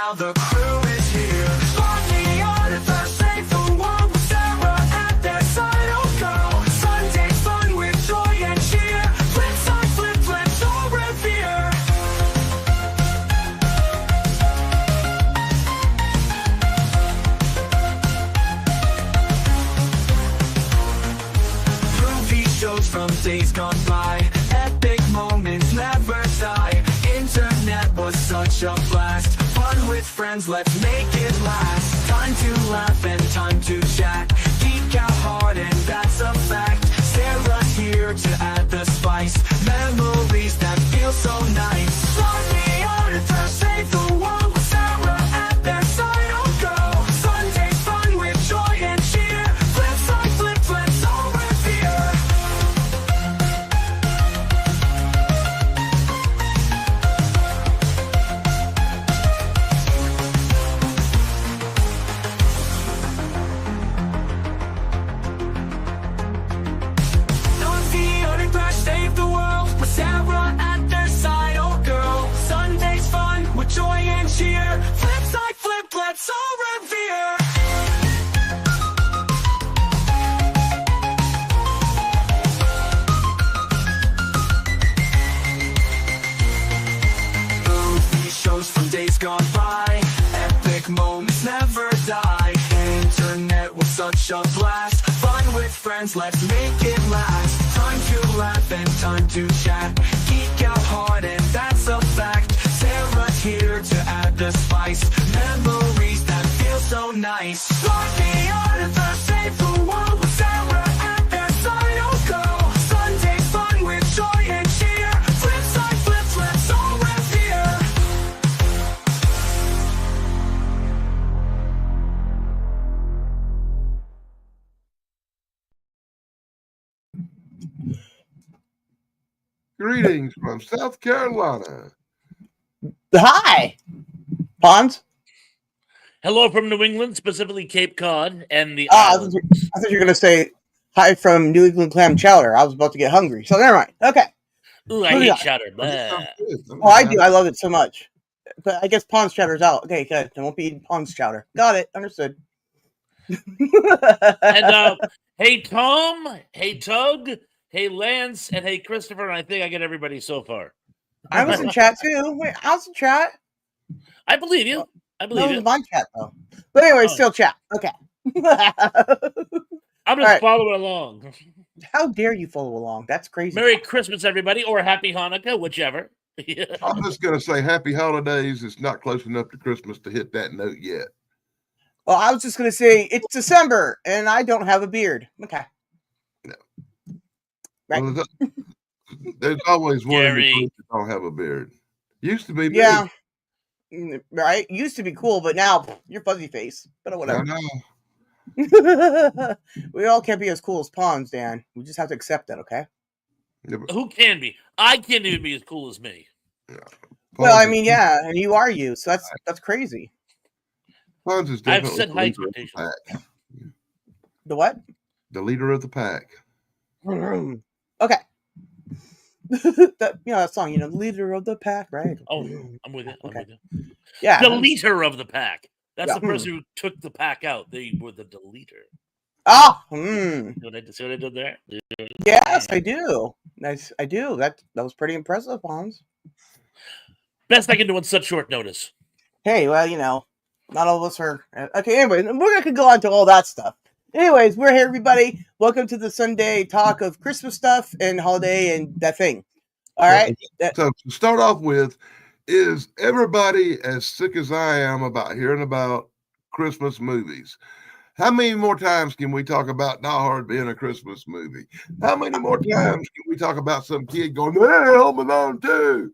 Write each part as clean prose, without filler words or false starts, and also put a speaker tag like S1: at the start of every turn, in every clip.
S1: now the crew is here. Party on at the save the world with Sarah at their side. Oh go, Sunday fun with joy and cheer. Flip side, flip, flips, all revere. Movie shows from days gone by. Epic moments never die. Internet was such a blast. Fun with friends, let's make it last. Time to laugh and time to chat. Geek out hard and that's a fact. Sarah's here to add the spice. Memories that feel so nice. Party on at the save the world with Sarah at their side. Oh go, Sunday fun with joy and cheer. Flip side, flip, flips, all revere. Save the world with Sarah at their side. Oh girl, Sunday's fun with joy and cheer. Flip side, flip, let's all revere. Movie shows from days gone by. Epic moments never die. Internet was such a blast. Fun with friends, let's make it last. Time to laugh and time to chat. Geek out hard and that's a fact. Sarah's here to add the spice. Memories that feel so nice. Party on at the save the world with Sarah at their side. Oh go, Sunday fun with joy and cheer. Flip side, flip, flips, all revere.
S2: Greetings from South Carolina.
S3: Hi, Pons.
S4: Hello from New England, specifically Cape Cod and the
S3: I
S4: islands.
S3: thought you were going to say hi from New England clam chowder. I was about to get hungry, so never mind. Okay.
S4: Ooh, I
S3: Who do
S4: hate
S3: you
S4: chowder. Blah.
S3: Oh, I do. I love it so much. But I guess Pons chowder's out. Okay, good. I won't be eating Pons chowder. Got it. Understood.
S4: And hey Tom, hey Tug, hey Lance, and hey Christopher. And I think I get everybody so far.
S3: I was in chat too. Wait, I was in chat.
S4: I believe you. I
S3: No,
S4: believe
S3: it
S4: you.
S3: was my chat though. But anyway,
S4: Oh.
S3: still chat. Okay.
S4: I'm just
S3: Alright.
S4: following along.
S3: How dare you follow along? That's crazy.
S4: Merry Christmas, everybody, or Happy Hanukkah, whichever.
S2: I'm just going to say happy holidays. It's not close enough to Christmas to hit that note yet.
S3: Well, I was just going to say it's December and I don't have a beard. Okay.
S2: No.
S3: Right.
S2: Well, there's always one in the
S4: Gary.
S2: group that don't have a beard. Used to be me.
S3: Yeah. Right? Used to be cool, but now you're fuzzy face. But
S2: I
S3: whatever.
S2: know.
S3: We all can't be as cool as Pawns, Dan. We just have to accept that, okay?
S2: Yeah, but
S4: Who can be? I can't even be as cool as me.
S3: Well, I
S2: Fonz
S3: mean,
S2: is-
S3: yeah, and you are you, so that's crazy.
S2: Fonz is
S4: I've
S2: definitely
S4: set
S2: the
S4: high
S2: leader of the
S4: expectations.
S2: pack.
S3: The what?
S2: The leader of the pack.
S3: Okay. That song, the leader of the pack, right?
S4: Oh, I'm with you. I'm
S3: Okay.
S4: with you.
S3: Yeah.
S4: Deleter of the pack. That's
S3: Yeah.
S4: the person who took the pack out. They were the deleter.
S3: Oh,
S4: See what I did there?
S3: yes, I do. Nice, I do. That was pretty impressive, Pawns.
S4: Best I can do on such short notice.
S3: Hey, well, not all of us are. Okay, anyway, we're going to go on to all that stuff. Anyways, we're here, everybody. Welcome to the Sunday talk of Christmas stuff and holiday and that thing. All right?
S2: So to start off with, is everybody as sick as I am about hearing about Christmas movies? How many more times can we talk about Die Hard being a Christmas movie? How many more times can we talk about some kid going, hey, Home Alone 2?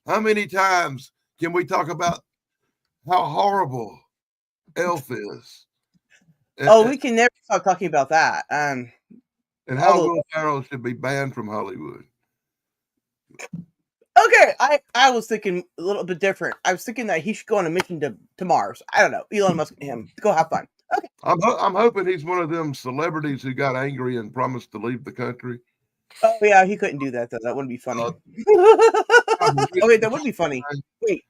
S2: How many times can we talk about how horrible Elf is?
S3: Oh, we can never stop talking about that.
S2: And how
S3: although-
S2: Will Ferrell should be banned from Hollywood.
S3: Okay, I was thinking a little bit different. I was thinking that he should go on a mission to Mars. I don't know. Elon Musk and him. Go have fun. Okay.
S2: I'm hoping he's one of them celebrities who got angry and promised to leave the country.
S3: Oh, yeah, he couldn't do that, though. That wouldn't be funny.
S2: Uh,
S3: Oh, wait, that would be funny. Wait.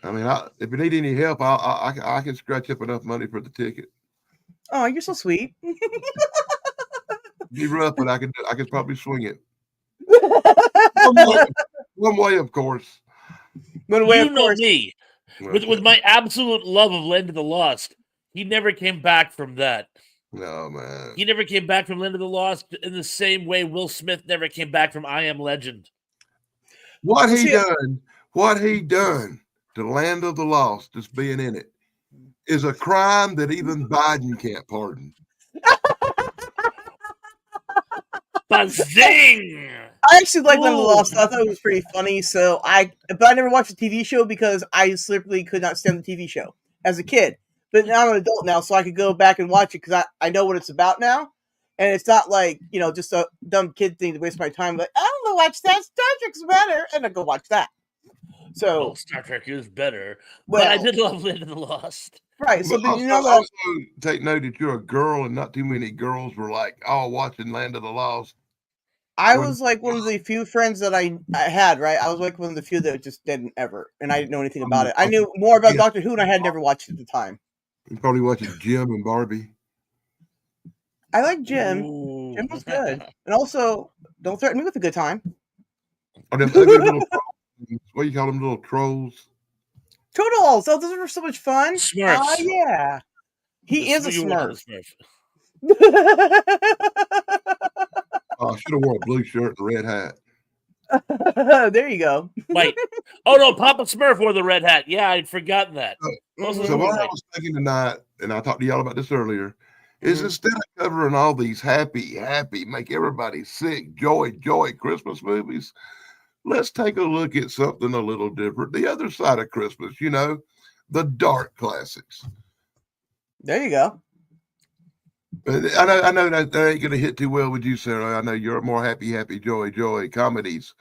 S2: I mean, if you need any help, I can scratch up enough money for the ticket.
S3: Oh, you're so sweet.
S2: Be rough, but I could probably swing it. One way, of course.
S3: One way,
S4: You
S3: of
S4: know
S3: course.
S4: me. With my absolute love of Land of the Lost, he never came back from that.
S2: No, man.
S4: He never came back from Land of the Lost in the same way Will Smith never came back from I Am Legend.
S2: What he done to Land of the Lost, just being in it, is a crime that even Biden can't pardon.
S4: Bazing!
S3: I actually like Land of the
S4: Ooh.
S3: Lost. I thought it was pretty funny. But I never watched the TV show because I simply could not stand the TV show as a kid. But now I'm an adult now, so I could go back and watch it because I know what it's about now. And it's not like, just a dumb kid thing to waste my time. Like, I don't know, watch that. Star Trek's better. And I go watch that. So,
S4: Well, Star Trek is better. But I did love Land of the Lost.
S3: Right. So,
S2: But also take note that you're a girl and not too many girls were like, oh, watching Land of the Lost.
S3: I was like one of the few friends that I had, right? I was like one of the few that just didn't ever. And I didn't know anything about it. I knew more about Doctor Who and I had never watched it at the time.
S2: You're probably watching Jim and Barbie.
S3: I like Jim.
S4: Ooh.
S3: Jim was good. And also, don't threaten me with a good time.
S2: Or them ugly little, what do you call them, little trolls?
S3: Toodles! Oh, those are so much fun.
S4: Smurfs.
S3: Oh, yeah. He is a
S4: You were
S3: Smurf.
S2: Oh, I should have wore a blue shirt and a red hat.
S3: There you go.
S4: Wait. Oh, no, Papa Smurf wore the red hat. Yeah, I'd forgotten that.
S2: So what I was thinking tonight, and I talked to y'all about this earlier, is instead of covering all these happy, make everybody sick, joy Christmas movies, let's take a look at something a little different. The other side of Christmas, the dark classics.
S3: There you go.
S2: I know that ain't going to hit too well with you, Sarah. I know you're more happy, joy comedies.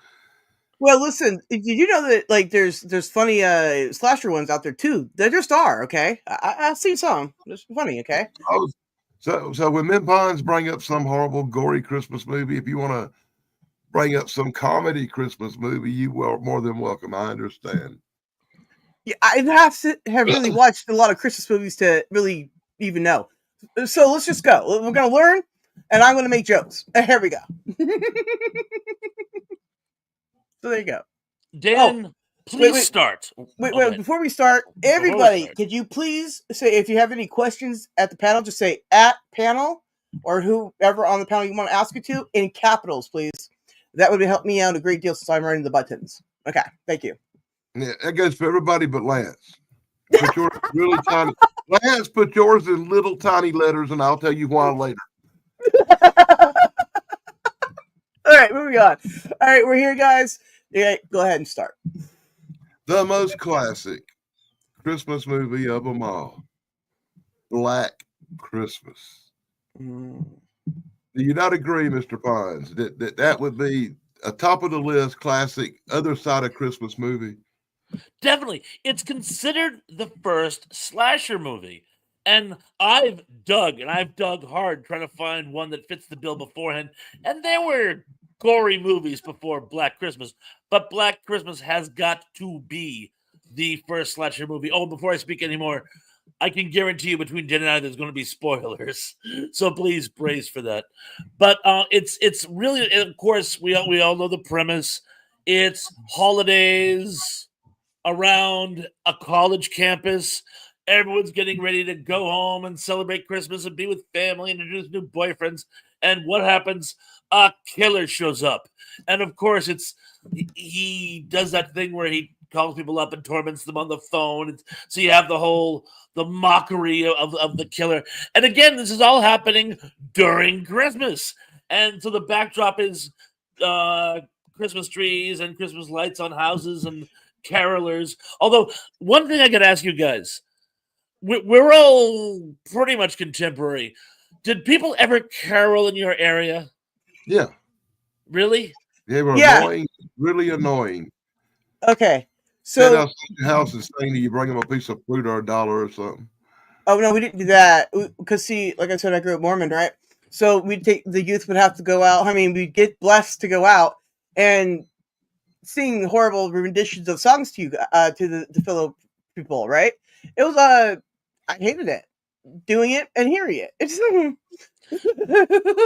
S3: Well, listen, did you know that there's funny slasher ones out there too? They just are, okay? I've seen some. It's funny, okay?
S2: Oh, so when Men Pons bring up some horrible, gory Christmas movie, if you want to bring up some comedy Christmas movie, you are more than welcome. I understand.
S3: Yeah, I'd have to have really watched a lot of Christmas movies to really even know. So let's just go. We're going to learn, and I'm going to make jokes. Here we go. So there you go.
S4: Dan, please start.
S3: Wait, before we start, everybody, could you please say, if you have any questions at the panel, just say at panel or whoever on the panel you want to ask it to in capitals, please. That would help me out a great deal since I'm writing the buttons. Okay, thank you.
S2: Yeah, that goes for everybody but Lance. Put yours really tiny. Lance, put yours in little tiny letters, and I'll tell you why later.
S3: All right, moving on. All right, we're here, guys. Yeah, go ahead and start.
S2: The most classic Christmas movie of them all, Black Christmas. Do you not agree, Mr. Pons, that would be a top of the list classic other side of Christmas movie?
S4: Definitely. It's considered the first slasher movie. And I've dug hard trying to find one that fits the bill beforehand. And there were gory movies before Black Christmas. But Black Christmas has got to be the first slasher movie. Oh, before I speak anymore, I can guarantee you between Jen and I there's going to be spoilers. So please brace for that. But it's really, of course, we all know the premise. It's holidays around a college campus. Everyone's getting ready to go home and celebrate Christmas and be with family and introduce new boyfriends. And what happens? A killer shows up. And of course, he does that thing where he calls people up and torments them on the phone. So you have the mockery of the killer. And again, this is all happening during Christmas. And so the backdrop is Christmas trees and Christmas lights on houses and carolers. Although, one thing I got to ask you guys, we're all pretty much contemporary. Did people ever carol in your area?
S2: Yeah.
S4: Really?
S2: They were annoying, really annoying.
S3: Okay. So
S2: Set outside your house and saying that you bring them a piece of fruit or $1 or something.
S3: Oh no, we didn't do that. Because see, like I said, I grew up Mormon, right? So the youth would have to go out. I mean, we'd get blessed to go out and sing horrible renditions of songs to you, to the fellow people, right? It was I hated it, doing it and hearing it. It's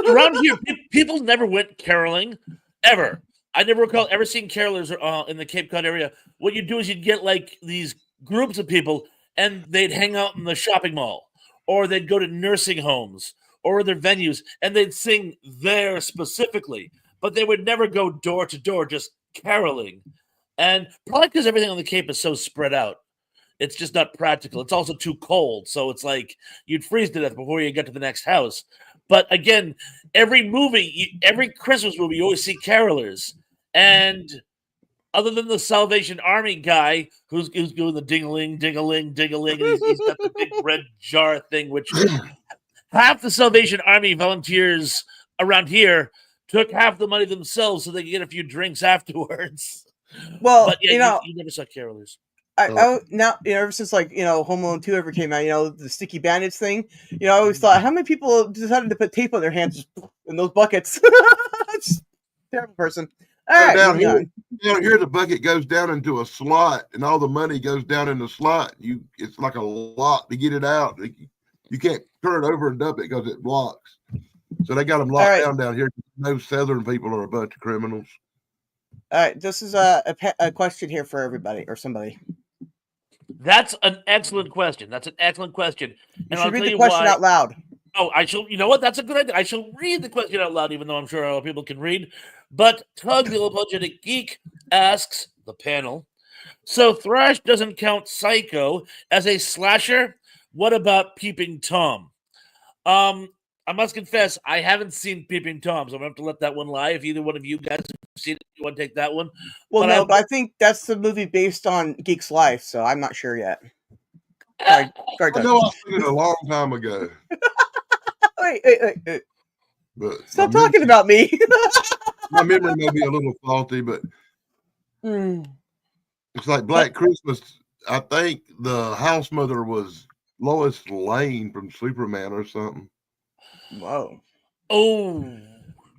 S4: Around here, people never went caroling ever. I never recall ever seeing carolers in the Cape Cod area. What you do is you'd get like these groups of people, and they'd hang out in the shopping mall, or they'd go to nursing homes or other venues, and they'd sing there specifically. But they would never go door to door, just caroling. And probably because everything on the Cape is so spread out, it's just not practical. It's also too cold, so it's like you'd freeze to death before you get to the next house. But again, every Christmas movie, you always see carolers. And other than the Salvation Army guy who's doing the ding-a-ling, ding-a-ling, ding-a-ling, and he's got the big red jar thing, which half the Salvation Army volunteers around here took half the money themselves so they could get a few drinks afterwards.
S3: well,
S4: But yeah, you never saw carolers.
S3: I now, ever since like Home Alone 2 ever came out, the sticky bandits thing, I always thought, how many people decided to put tape on their hands in those buckets? It's terrible person. All right,
S2: down
S3: moving
S2: here,
S3: on.
S2: down here, the bucket goes down into a slot, and all the money goes down in the slot. It's like a lot to get it out. You can't turn it over and dump it because it blocks. So they got them locked down here. No Southern people are a bunch of criminals.
S3: All right, this is a question here for everybody or somebody.
S4: That's an excellent question. And
S3: You should read the question out loud.
S4: Oh, I shall. You know what? That's a good idea. I shall read the question out loud, even though I'm sure other people can read. But Tug, the Apologetic Geek, asks the panel, so Thrash doesn't count Psycho as a slasher? What about Peeping Tom? I must confess, I haven't seen Peeping Tom, so I'm going to have to let that one lie. If either one of you guys have seen it, you want to take that one?
S3: Well, but I think that's the movie based on Geek's life, so I'm not sure yet. Sorry,
S2: I know I've seen it a long time ago.
S3: Wait.
S2: But
S3: Stop talking about me.
S2: My memory may be a little faulty, but it's like Black Christmas. I think the house mother was Lois Lane from Superman or something.
S3: Whoa.
S4: Oh,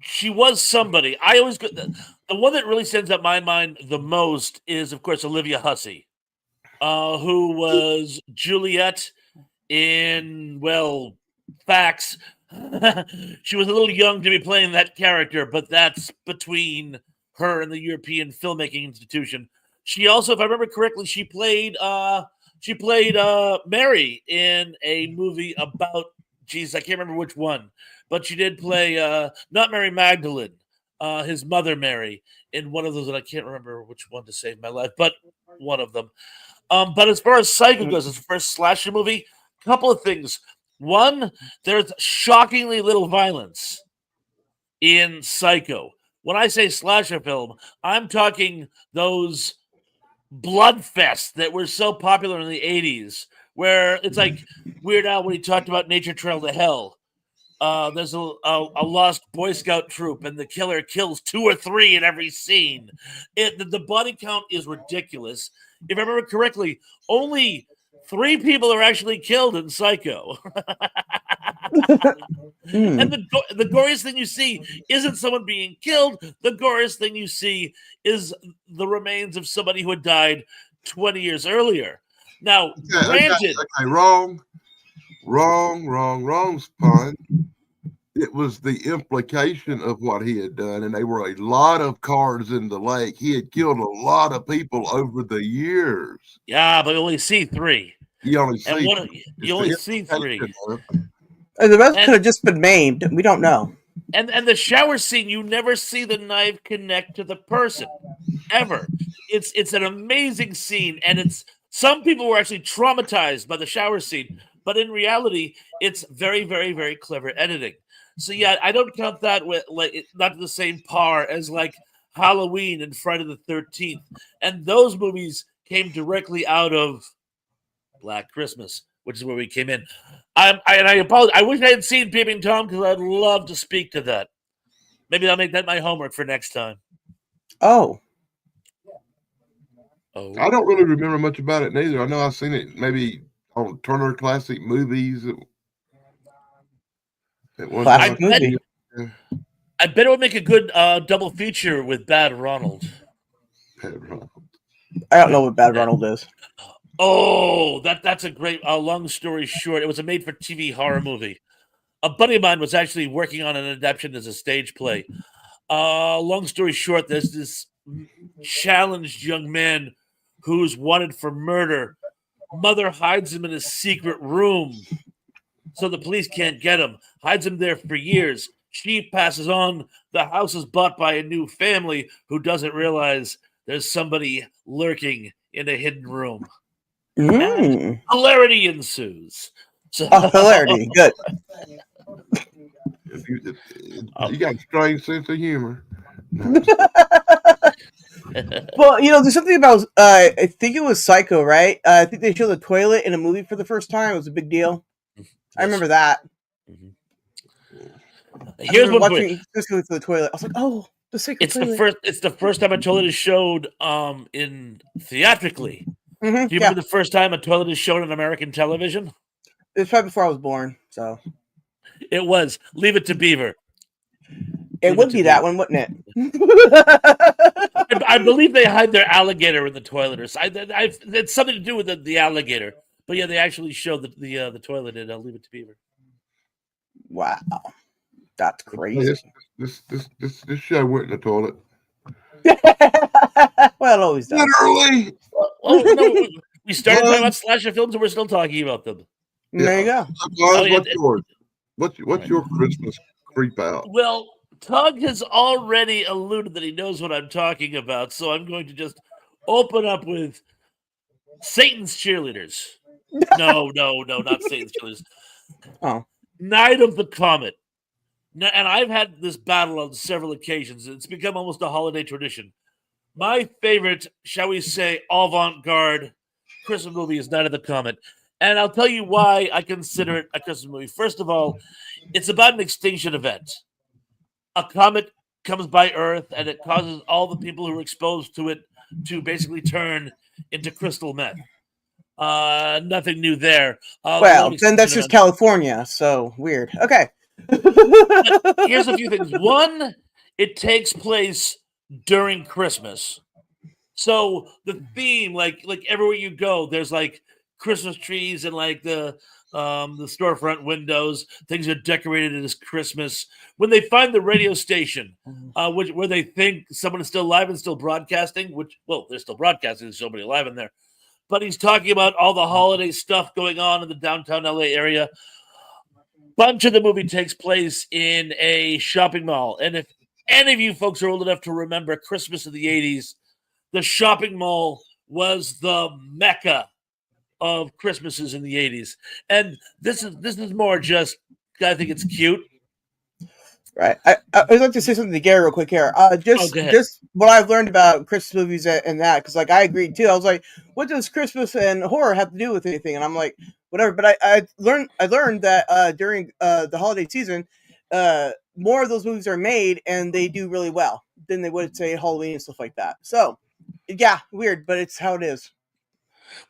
S4: she was somebody. I always get the one that really stands out in my mind the most is, of course, Olivia Hussey, who was Juliet in, Facts. She was a little young to be playing that character, but that's between her and the European Filmmaking Institution. She also, if I remember correctly, she played Mary in a movie about, I can't remember which one, but she did play not Mary Magdalene, his mother Mary, in one of those, and I can't remember which one to save my life, but one of them. But as far as Psycho goes, as the first slasher movie, a couple of things. One, there's shockingly little violence in Psycho. When I say slasher film, I'm talking those bloodfests that were so popular in the 80s, where it's like Weird Al when he talked about Nature Trail to Hell. There's a lost Boy Scout troop, and the killer kills 2 or 3 in every scene. The body count is ridiculous. If I remember correctly, only 3 people are actually killed in Psycho. And the goriest thing you see isn't someone being killed. The goriest thing you see is the remains of somebody who had died 20 years earlier. Now, granted...
S2: Okay, wrong, Spawn. It was the implication of what he had done, and there were a lot of cars in the lake. He had killed a lot of people over the years.
S4: Yeah, but you only see 3.
S2: You only see
S4: 3.
S3: And the rest could have just been maimed. We don't know.
S4: And the shower scene, you never see the knife connect to the person ever. It's an amazing scene, and some people were actually traumatized by the shower scene, but in reality, it's very, very, very clever editing. So yeah, I don't count that with not the same par as like Halloween and Friday the 13th, and those movies came directly out of Black Christmas, which is where we came in. I apologize. I wish I had seen Peeping Tom because I'd love to speak to that. Maybe I'll make that my homework for next time.
S3: Oh.
S2: I don't really remember much about it neither. I know I've seen it maybe on Turner Classic Movies.
S3: Classic movie.
S4: I bet it would make a good double feature with Bad Ronald.
S2: Bad Ronald.
S3: I don't know what Bad Ronald is.
S4: Oh, that's a great. Long story short, it was a made-for-TV horror movie. A buddy of mine was actually working on an adaptation as a stage play. Long story short, there's this challenged young man who's wanted for murder. Mother hides him in a secret room so the police can't get him. Hides him there for years. She passes on. The house is bought by a new family who doesn't realize there's somebody lurking in a hidden room. And hilarity ensues. So,
S3: hilarity. Good.
S2: You got a strange sense of humor.
S3: Well, there's something about I think it was Psycho, right? I think they showed the toilet in a movie for the first time. It was a big deal. I remember that.
S4: Here's one
S3: watching specifically for the toilet. I was like, "Oh, the secret toilet."
S4: It's the first time a toilet is showed in theatrically.
S3: Mm-hmm,
S4: Do you remember the first time a toilet is shown on American television?
S3: It was probably before I was born, so
S4: it was Leave It to Beaver.
S3: It would be that one, wouldn't it?
S4: I believe they hide their alligator in the toilet, or it's something to do with the alligator. But yeah, they actually showed the toilet in Leave It to Beaver.
S3: Wow, that's crazy.
S2: This show went in the toilet.
S3: Well, it always does.
S2: Literally.
S4: Oh no, we started talking about slasher films, and we're still talking about them.
S3: There you go.
S2: What's yours? What's your Christmas creep out?
S4: Well, Tug has already alluded that he knows what I'm talking about, so I'm going to just open up with Satan's Cheerleaders. No, not Satan's Cheerleaders.
S3: Oh.
S4: Night of the Comet. And I've had this battle on several occasions. It's become almost a holiday tradition. My favorite, shall we say, avant-garde Christmas movie is Night of the Comet. And I'll tell you why I consider it a Christmas movie. First of all, it's about an extinction event. A comet comes by Earth, and it causes all the people who are exposed to it to basically turn into crystal meth. Nothing new there.
S3: Well, then that's just California, so weird. Okay.
S4: Here's a few things. One, it takes place during Christmas. So the theme, like everywhere you go, there's like Christmas trees and like the storefront windows. Things are decorated as Christmas. When they find the radio station, where they think someone is still alive and still broadcasting, they're still broadcasting. There's somebody alive in there. But he's talking about all the holiday stuff going on in the downtown LA area. Bunch of the movie takes place in a shopping mall. And if any of you folks are old enough to remember Christmas of the 80s, the shopping mall was the mecca of Christmases in the 80s. And this is more just, I think it's cute.
S3: Right. I'd like to say something to Gary real quick here. Just what I've learned about Christmas movies and that, because like I agreed too. I was like, what does Christmas and horror have to do with anything? And I'm like, whatever. But I learned that during the holiday season, more of those movies are made and they do really well than they would say Halloween and stuff like that. So yeah, weird, but it's how it is.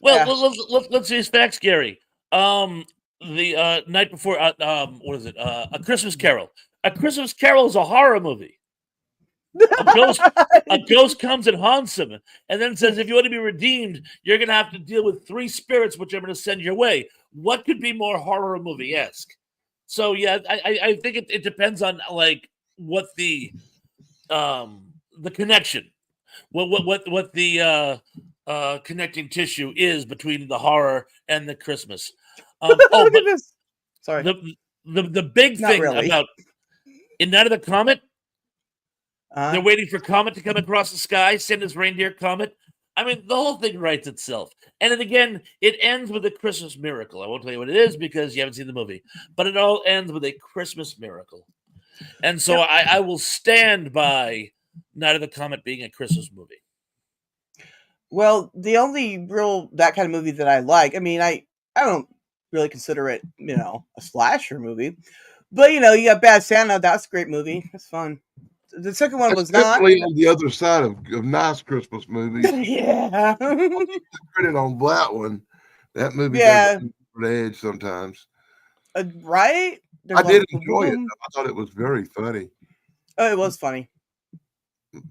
S4: Well, let's see facts, Gary. The night before, what is it? A Christmas Carol. A Christmas Carol is a horror movie. A ghost comes and haunts him, and then says, "If you want to be redeemed, you're going to have to deal with 3 spirits, which I'm going to send your way." What could be more horror movie-esque? So yeah, I think it depends on like what the connection, what the connecting tissue is between the horror and the Christmas.
S3: Sorry.
S4: The big thing about in Night of the Comet, they're waiting for Comet to come across the sky, send his reindeer Comet. I mean, the whole thing writes itself. And then again, it ends with a Christmas miracle. I won't tell you what it is because you haven't seen the movie. But it all ends with a Christmas miracle. And so I will stand by Night of the Comet being a Christmas movie.
S3: Well, the only real that kind of movie that I like, I mean, I don't really consider it, a slasher movie. But, you got Bad Santa. That's a great movie. That's fun. The second one was not.
S2: Definitely on the other side of nice Christmas movies.
S3: Yeah.
S2: Credit on that one. That movie
S3: does
S2: the edge sometimes.
S3: Right?
S2: I did enjoy it. I thought it was very funny.
S3: Oh, it was funny.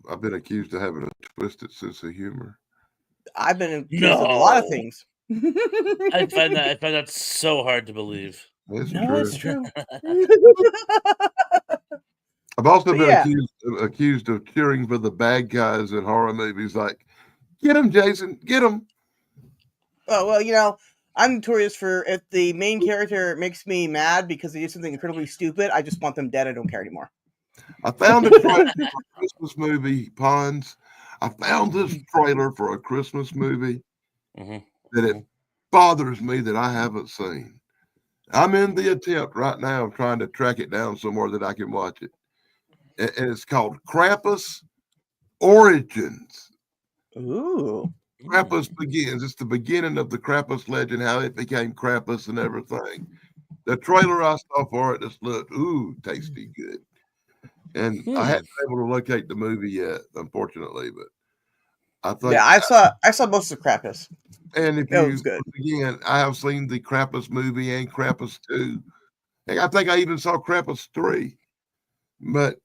S2: I've been accused of having a twisted sense of humor.
S3: I've been accused of a lot of things.
S4: I find that so hard to believe.
S2: It's
S3: No,
S2: true.
S3: it's true.
S2: I've also
S3: But
S2: been
S3: yeah.
S2: accused of cheering for the bad guys in horror movies. Like, get him, Jason, get him.
S3: Oh, well, you know, I'm notorious for if the main character makes me mad because they do something incredibly stupid, I just want them dead. I don't care anymore.
S2: I found a trailer for a Christmas movie, Pons. I found this trailer for a Christmas movie
S4: Mhm.
S2: that it bothers me that I haven't seen. I'm in the attempt right now of trying to track it down somewhere that I can watch it. And it's called Krampus Origins.
S3: Ooh.
S2: Krampus Begins. It's the beginning of the Krampus legend, how it became Krampus and everything. The trailer I saw for it just looked, tasty good. And I hadn't been able to locate the movie yet, unfortunately, but I think.
S3: Yeah, I saw most of Krampus.
S2: And if
S3: It
S2: you,
S3: was good.
S2: again, I have seen the Krampus movie and Krampus 2. And I think I even saw Krampus 3, but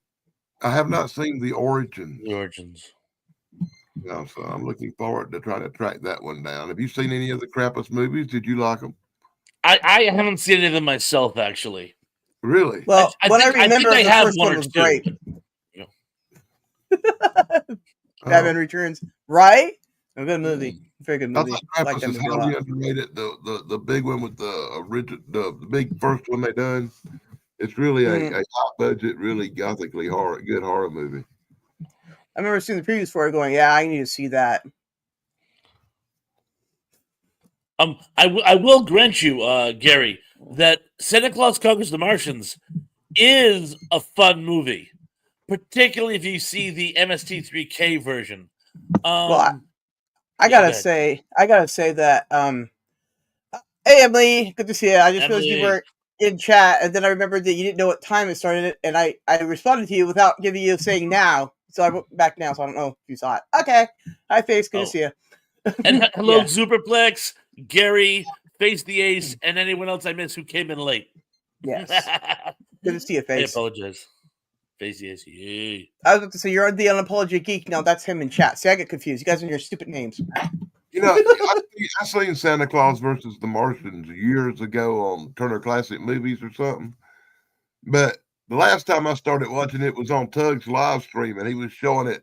S2: I have not seen the origins.
S4: The origins.
S2: So I'm looking forward to trying to track that one down. Have you seen any of the Krampus movies? Did you like them?
S4: I haven't seen any of them myself, actually.
S2: Really?
S3: Well,
S4: I
S3: what I
S4: think- I
S3: remember
S4: think
S3: of
S4: I
S3: the
S4: have
S3: first
S4: one
S3: one
S4: or
S3: was
S4: two.
S3: great.
S2: Oh,
S3: Batman Returns, right? A good movie. Very good
S2: I
S3: movie.
S2: thought
S3: I like
S2: Krampus
S3: that
S2: is
S3: movie a
S2: highly
S3: lot.
S2: underrated. The big one with the original, the big first one they done. It's really a high budget, really gothically good horror movie.
S3: I remember seeing the previews for it, going, "Yeah, I need to see that."
S4: I will grant you, Gary, that Santa Claus Conquers the Martians is a fun movie, particularly if you see the MST3K version.
S3: Well, I
S4: yeah,
S3: gotta
S4: go ahead.
S3: say that. Hey Emily, good to see you. I just realized you
S4: Emily.
S3: weren't in chat, and then I remembered that you didn't know what time it started, and I responded to you without giving you saying now. So I went back now, so I don't know if you saw it. Okay, hi Face, good to see you.
S4: And hello,
S3: Yeah.
S4: Superplex, Gary, Face the Ace, and anyone else I missed who came in late.
S3: Yes, good to see you,
S4: I
S3: Face.
S4: apologize. Face the Ace, yay.
S3: I was about to say you're the unapologetic geek. Now that's him in chat. See, I get confused. You guys and your stupid names.
S2: You know, I seen Santa Claus versus the Martians years ago on Turner Classic Movies or something. But the last time I started watching it was on Tug's live stream, and he was showing it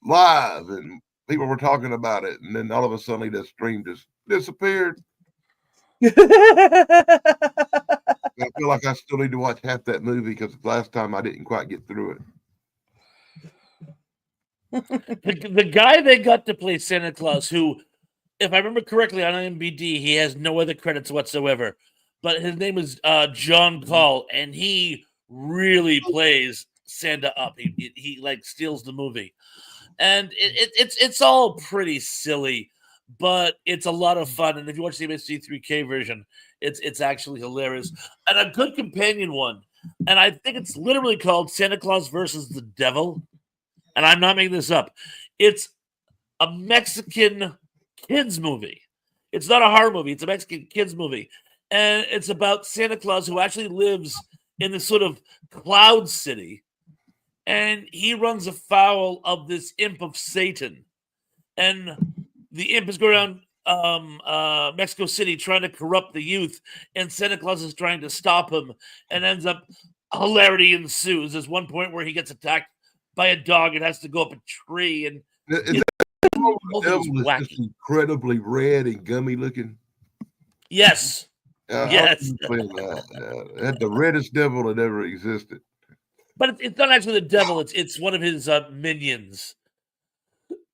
S2: live, and people were talking about it. And then all of a sudden, the stream just disappeared. I feel like I still need to watch half that movie because the last time I didn't quite get through it.
S4: The guy they got to play Santa Claus, who, if I remember correctly on IMDb, he has no other credits whatsoever. But his name is John Call, and he really plays Santa up. He like steals the movie, and it's all pretty silly, but it's a lot of fun. And if you watch the MST3K version, it's actually hilarious and a good companion one. And I think it's literally called Santa Claus versus the Devil. And I'm not making this up. It's a Mexican kids movie. It's not a horror movie. It's a Mexican kids movie. And it's about Santa Claus who actually lives in this sort of cloud city. And he runs afoul of this imp of Satan. And the imp is going around Mexico City trying to corrupt the youth. And Santa Claus is trying to stop him. And ends up, hilarity ensues. There's one point where he gets attacked by a dog and has to go up a tree. And
S2: The devil is just incredibly red and gummy looking.
S4: Yes. Yes.
S2: It had the reddest devil that ever existed.
S4: But it's not actually the devil. It's one of his minions.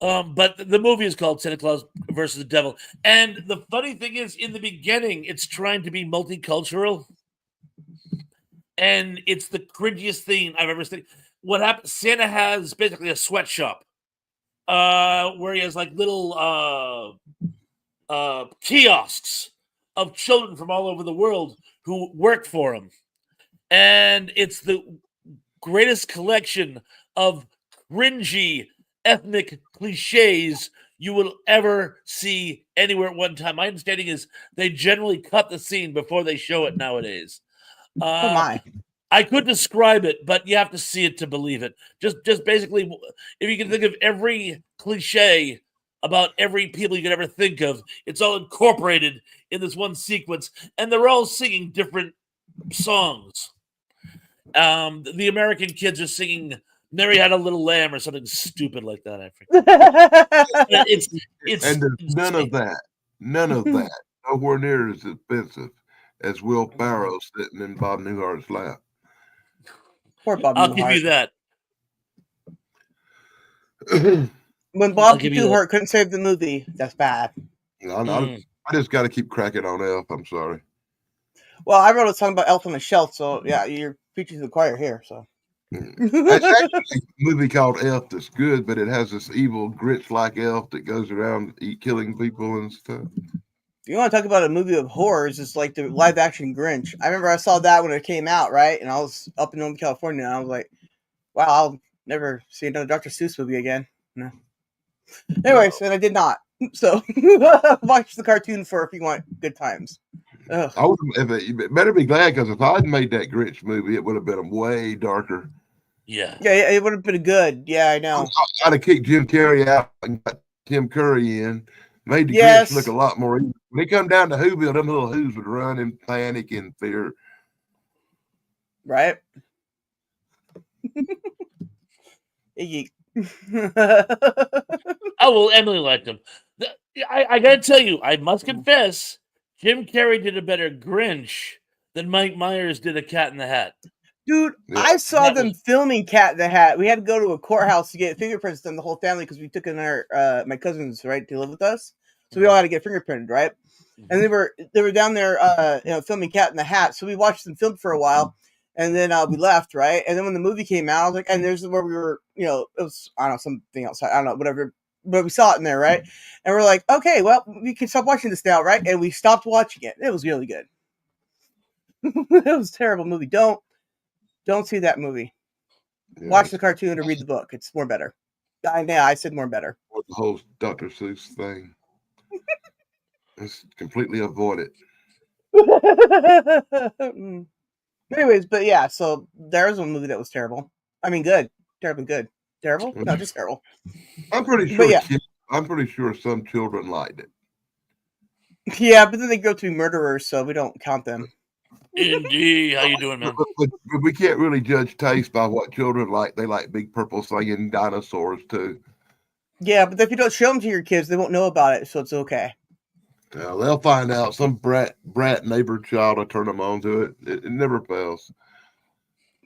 S4: But the movie is called Santa Claus versus the Devil. And the funny thing is, in the beginning, it's trying to be multicultural. And it's the cringiest thing I've ever seen. What happens? Santa has basically a sweatshop where he has like little kiosks of children from all over the world who work for him. And it's the greatest collection of cringy ethnic cliches you will ever see anywhere at one time. My understanding is they generally cut the scene before they show it nowadays.
S3: Oh my.
S4: I could describe it, but you have to see it to believe it. Just basically, if you can think of every cliche about every people you could ever think of. It's all incorporated in this one sequence, and they're all singing different songs. The American kids are singing "Mary Had a Little Lamb" or something stupid like that. I forget. But it's
S2: And there's none of that. None of that. Nowhere near as expensive as Will Ferrell sitting in Bob Newhart's lap.
S3: Poor Bob
S4: I'll give
S3: Newhart.
S4: you that.
S3: When
S4: I'll
S3: Bob
S4: give you
S3: Newhart couldn't save the movie, that's bad.
S4: Mm.
S2: I just got to keep cracking on Elf. I'm sorry.
S3: Well, I wrote a song about Elf on the Shelf, so yeah, you're preaching to the choir here. So
S2: It's actually a movie called Elf that's good, but it has this evil Grinch-like elf that goes around killing people and stuff.
S3: if you want to talk about a movie of horrors, it's like the live action Grinch. I remember I saw that when it came out, right? And I was up in Northern California, and I was like, wow, I'll never see another Dr. Seuss movie again. No. Anyways, and I did not. So watch the cartoon for if you want good times. Ugh.
S2: I would you better be glad, because if I'd made that Grinch movie, it would have been way darker.
S4: Yeah.
S3: Yeah, it would have been good. Yeah, I know.
S2: I'd have kicked Jim Carrey out and got Tim Curry in. Made the
S3: Yes.
S2: Grinch look a lot more evil. When they come down to Whoville, them little Who's would run in panic and fear.
S3: Right? Iggy.
S4: Oh, well, Emily liked him. I got to tell you, I must confess, Jim Carrey did a better Grinch than Mike Myers did a Cat in the Hat.
S3: Dude,
S2: Yeah.
S3: I saw
S4: That
S3: them
S4: was-
S3: filming Cat in the Hat. We had to go to a courthouse to get fingerprints done, the whole family, because we took in our my cousins, right, to live with us. So we all had to get fingerprinted, right? And they were down there, filming Cat in the Hat. So we watched them film for a while, and then we left, right? And then when the movie came out, I was like, and there's where we were, it was, I don't know, something else, I don't know, whatever. But we saw it in there, right? And we're like, okay, well, we can stop watching this now, right? And we stopped watching it. It was really good. It was a terrible movie. Don't see that movie.
S2: Yeah.
S3: Watch the cartoon or read the book. It's more better. I said more better.
S2: Or the whole Dr. Seuss thing. Just completely avoid it.
S3: Anyways, but yeah, so there's one movie that was terrible. I mean, good. Terribly good. Terrible? No, just terrible.
S2: I'm pretty
S3: But
S2: sure.
S3: yeah.
S2: I'm pretty sure some children liked it.
S3: Yeah, but then they grow to be murderers, so we don't count them.
S4: Indeed. How you doing, man?
S2: But we can't really judge taste by what children like. They like Big Purple singing dinosaurs too.
S3: Yeah, but if you don't show them to your kids, they won't know about it, so it's okay.
S2: They'll find out. Some brat neighbor child will turn them on to it. It never fails.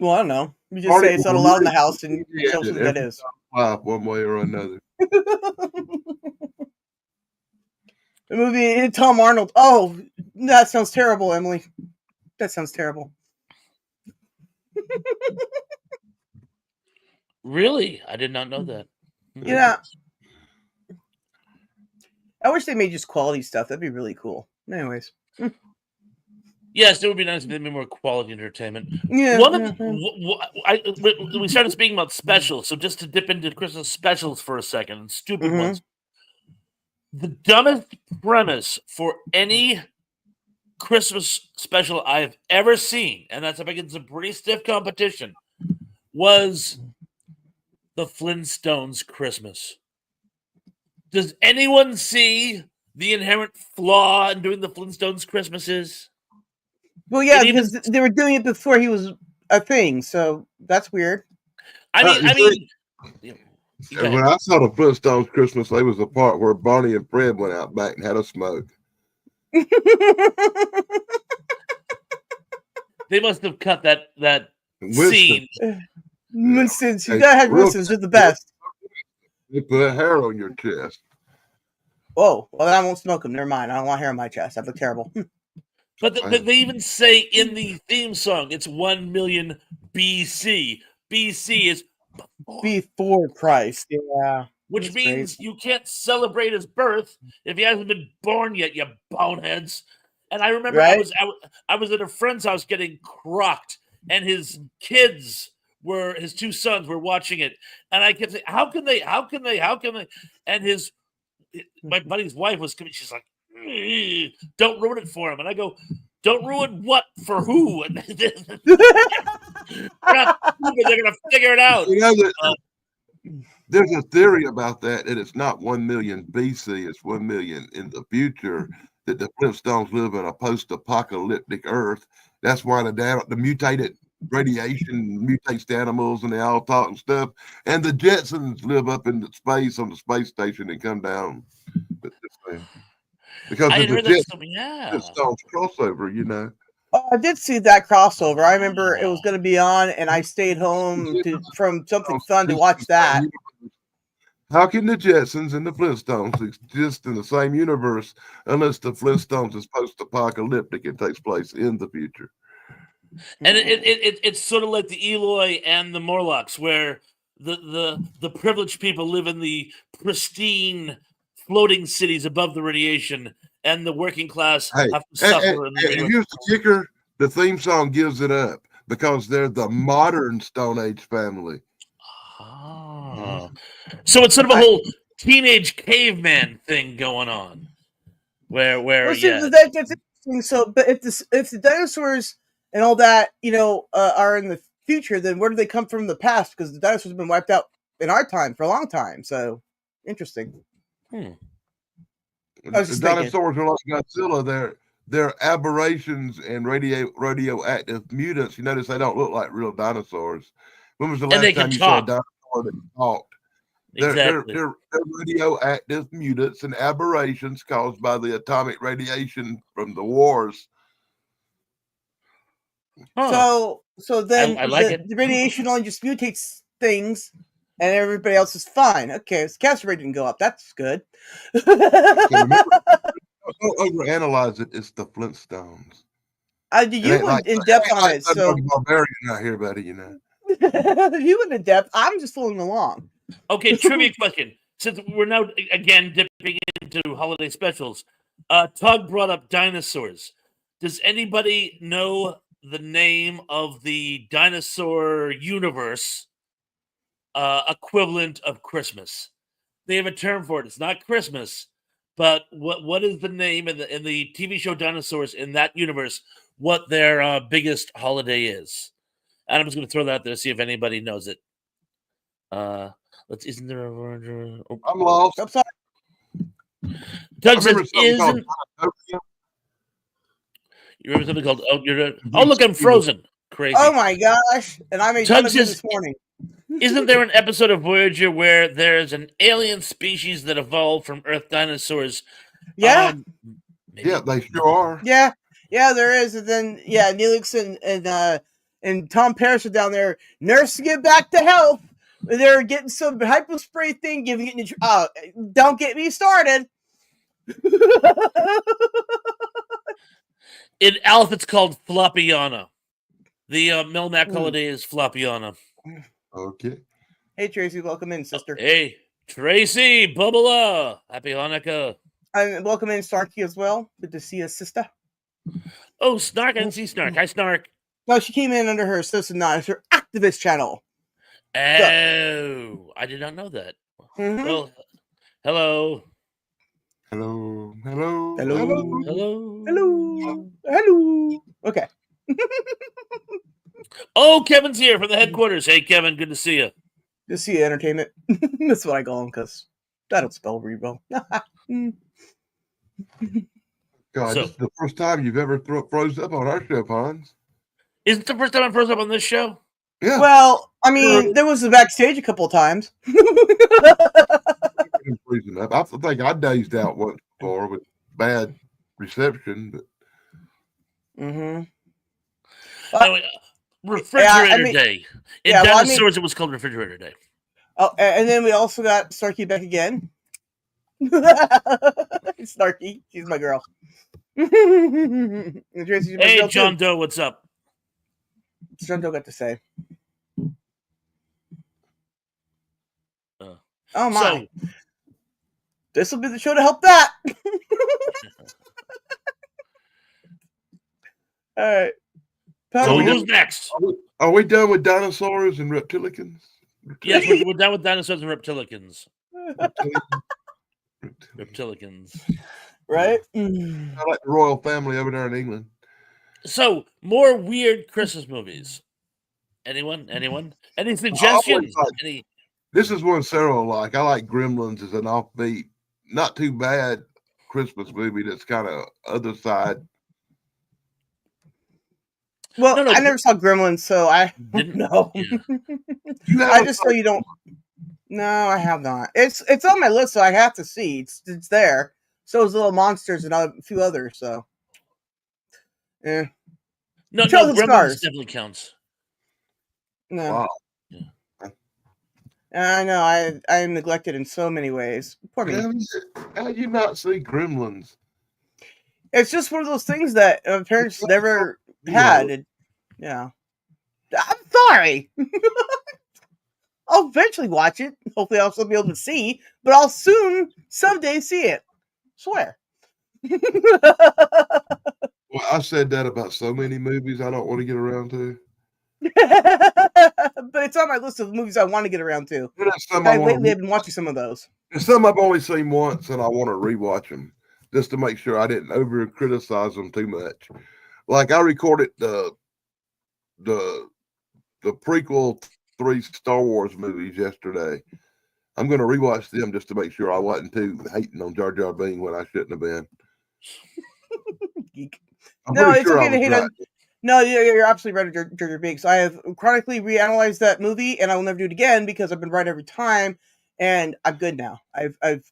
S3: Well, I don't know. You just
S2: Party
S3: say it's not
S2: will
S3: allowed in the
S2: really-
S3: house and
S2: Yeah,
S3: tell them what that is.
S2: One way or another.
S3: The movie Tom Arnold. Oh, that sounds terrible, Emily. That sounds terrible.
S4: Really? I did not know that.
S3: Yeah. I wish they made just quality stuff. That'd be really cool. Anyways.
S4: Yes, it would be nice if they made more quality entertainment.
S3: Yeah.
S4: One of
S3: yeah.
S4: we started speaking about specials, so just to dip into Christmas specials for a second, and stupid
S3: Mhm.
S4: ones. The dumbest premise for any Christmas special I've ever seen, and that's up against a pretty stiff competition, was the Flintstones Christmas. Does anyone see the inherent flaw in doing the Flintstones Christmases?
S3: Well, yeah,
S4: And even-
S3: because they were doing it before he was a thing, so that's weird.
S4: I mean, go ahead.
S2: When I saw the Flintstones Christmas, there was a part where Barney and Fred went out back and had a smoke.
S4: They must have cut that
S2: Winston,
S4: scene.
S3: Winston's, you
S2: Hey,
S3: gotta have
S2: real-
S3: Winston's, they're the best.
S2: they put hair on your chest.
S3: Oh, well, then I won't smoke them. Never mind. I don't want hair on my chest. That look terrible.
S4: But they even say in the theme song, it's 1 million BC. BC is,
S3: Before Christ. Yeah.
S4: which
S3: That's
S4: means you can't celebrate his birth if he hasn't been born yet, you boneheads. And I remember
S3: Right?
S4: I was at a friend's house getting crocked, and his kids his two sons were watching it, and I kept saying, how can they? And my buddy's wife was coming. She's like, don't ruin it for him. And I go, don't ruin what for who? And they're not stupid, they're gonna figure it out.
S2: You know There's a theory about that it's not 1 million BC, it's 1 million in the future, that the Flintstones live in a post-apocalyptic Earth. That's why the mutated radiation mutates the animals and they all talk and stuff. And the Jetsons live up in the space on the space station and come down with this thing. Because
S4: I
S2: it's a
S4: heard that something. Yeah.
S2: Flintstones crossover, you know.
S3: Oh, I did see that crossover. I remember it was going to be on, and I stayed home from something fun to watch that.
S2: How can the Jetsons and the Flintstones exist in the same universe unless the Flintstones is post-apocalyptic and takes place in the future?
S4: And it's sort of like the Eloi and the Morlocks, where the privileged people live in the pristine floating cities above the radiation, and the working class have to suffer.
S2: And here's the kicker: the theme song gives it up because they're the modern Stone Age family.
S4: Oh. So it's sort of a whole teenage caveman thing going on, where
S3: that's interesting. So, but if the dinosaurs and all that, are in the future, then where do they come from in the past? Because the dinosaurs have been wiped out in our time for a long time. So, interesting.
S2: The dinosaurs are like Godzilla. They're aberrations and radioactive mutants. You notice they don't look like real dinosaurs. When was the last time you saw a dinosaur that talked? They're radioactive mutants and aberrations caused by the atomic radiation from the wars.
S3: Huh. So then
S4: I like
S3: the radiation only just mutates things, and everybody else is fine. Okay, so cancer rate didn't go up. That's good.
S2: Don't overanalyze it. It's the Flintstones.
S3: You went in depth on it. So
S2: barbarian out here, buddy. You know.
S3: You went in depth. I'm just following along.
S4: Okay, trivia question. Since we're now again dipping into holiday specials, Tug brought up dinosaurs. Does anybody know the name of the dinosaur universe equivalent of Christmas? They have a term for it. It's not Christmas, but what is the name in the TV show Dinosaurs in that universe? What their biggest holiday is? And I'm just going to throw that out there to see if anybody knows it. Isn't there a?
S2: Oh. I'm lost.
S3: I'm sorry.
S4: Doug says, "Isn't?" You remember something called? Oh, look, I'm frozen. Crazy.
S3: Oh my gosh! And I made fun of you this morning.
S4: Isn't there an episode of Voyager where there's an alien species that evolved from Earth dinosaurs?
S3: Yeah.
S2: Yeah, they sure are.
S3: Yeah, there is. And then Neelix and Tom Paris are down there nursing it back to health. They're getting some hypo spray thing, giving it. Don't get me started.
S4: In Alf, it's called Floppiana. The Melmac holiday is Floppiana.
S2: Okay.
S3: Hey, Tracy, welcome in, sister.
S4: Hey, Tracy, Bubba, happy Hanukkah.
S3: And welcome in, Snarky, as well. Good to see you, sister.
S4: Oh, Snark, I didn't see Snark. Hi, Snark.
S3: No, she came in under her Citizen Not. It's her activist channel.
S4: Oh, I did not know that.
S3: Mm-hmm.
S4: Well, hello.
S2: Hello.
S3: Okay.
S4: Oh, Kevin's here from the headquarters. Hey, Kevin, good to see you.
S3: Good to see you, entertainment. That's what I call him because I don't spell Rebo.
S2: God, this is the first time you've ever froze up on our show, Pons.
S4: Isn't it the first time I froze up on this show?
S2: Yeah.
S3: Well, I mean, there was a backstage a couple of times.
S2: Freezing up. I think I dazed out once before with bad reception, but.
S3: Mm-hmm.
S4: Anyway, refrigerator day. In Dinosaurs, it was called Refrigerator Day.
S3: Oh, and then we also got Snarky back again. Snarky, she's my girl.
S4: Hey, John Doe, what's up?
S3: What's John Doe got to say? Oh my! So, this will be the show to help that. All right.
S4: So who's next?
S2: Are we done with dinosaurs and reptilicans?
S4: Yes, we're done with dinosaurs and reptilicans. Reptilicans.
S3: Right?
S2: I like the royal family over there in England.
S4: So, more weird Christmas movies. Anyone? Any suggestions?
S2: This is one Sarah will like. I like Gremlins as an offbeat, not too bad Christmas movie that's kind of other side.
S3: Well,
S4: No,
S3: I never saw Gremlins, so I
S4: Didn't-
S3: no.
S4: yeah.
S2: You
S3: I
S2: haven't
S3: just know you don't. No, I have not. It's on my list, so I have to see. It's there. So is Little Monsters and a few others. So, yeah.
S4: No,
S3: Trails
S4: no,
S3: of
S4: Gremlins
S3: Scars.
S4: definitely counts.
S3: No,
S2: Wow.
S3: I know. I am neglected in so many ways. Poor me.
S2: How you not see Gremlins?
S3: It's just one of those things that parents
S2: It's
S3: never
S2: you
S3: had.
S2: know.
S3: Yeah. I'm sorry. I'll eventually watch it. Hopefully, I'll still be able to see, but I'll soon someday see it. Swear.
S2: Well, I said that about so many movies I don't want to get around to.
S3: But it's on my list of movies I want to get around to.
S2: There's some
S3: Like,
S2: I want
S3: lately, I've
S2: to,
S3: been watching some of those.
S2: there's some I've only seen once, and I want to rewatch them just to make sure I didn't over criticize them too much. Like I recorded the prequel 3 Star Wars movies yesterday. I'm going to rewatch them just to make sure I wasn't too hating on Jar Jar Binks when I shouldn't have been.
S3: Geek.
S2: I'm
S3: No,
S2: pretty
S3: it's
S2: sure
S3: okay
S2: I
S3: to
S2: was
S3: hate
S2: right.
S3: on. No, you're absolutely right, Jar Jar Binks. I have chronically reanalyzed that movie, and I will never do it again because I've been right every time, and I'm good now. I'm
S2: Yeah,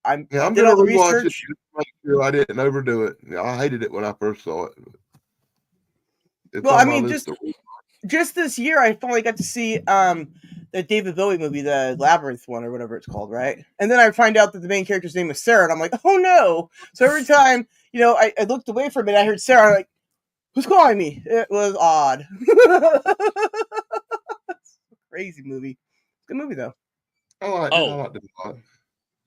S2: I'm
S3: did
S2: going
S3: all
S2: to
S3: the
S2: rewatch it
S3: research.
S2: just to make sure I didn't overdo it. Yeah, I hated it when I first saw it. It's
S3: Well,
S2: on
S3: I
S2: my
S3: mean,
S2: list of
S3: just this year, I finally got to see the David Bowie movie, the Labyrinth one or whatever it's called, right? And then I find out that the main character's name is Sarah, and I'm like, oh no! So every time I looked away from it, I heard Sarah. I'm like, who's calling me? It was odd. Crazy movie. Good movie though.
S2: I liked it. I
S4: Oh,
S2: liked it a lot.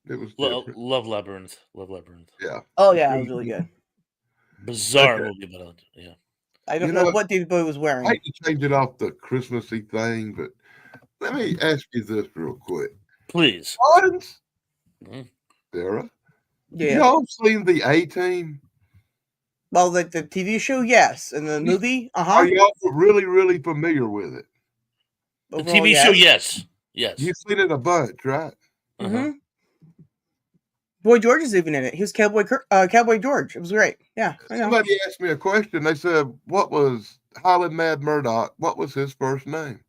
S2: It was different.
S4: Love Labyrinth. Love Labyrinth.
S2: Yeah.
S3: Oh
S2: It's
S3: yeah, it was really good.
S4: Bizarre
S2: Okay.
S4: movie, but yeah.
S3: I don't
S2: You
S3: know
S2: know,
S3: what David Bowie was
S2: I
S3: wearing.
S2: hate to change it off the Christmassy thing, but let me ask you this real quick.
S4: Please.
S2: Hans,
S4: Mhm.
S2: Sarah,
S3: Yeah.
S2: y'all seen the A-Team?
S3: Well, the TV show, yes, and the movie,
S2: Are y'all really, really familiar with it?
S4: The
S3: Overall,
S4: TV show,
S3: yes.
S4: yes.
S2: You've seen it a bunch, right?
S4: Uh-huh.
S3: Boy George is even in it. He was Cowboy George. It was great. Yeah, I know.
S2: Somebody asked me a question. They said, what was Highland Mad Murdoch? What was his first name?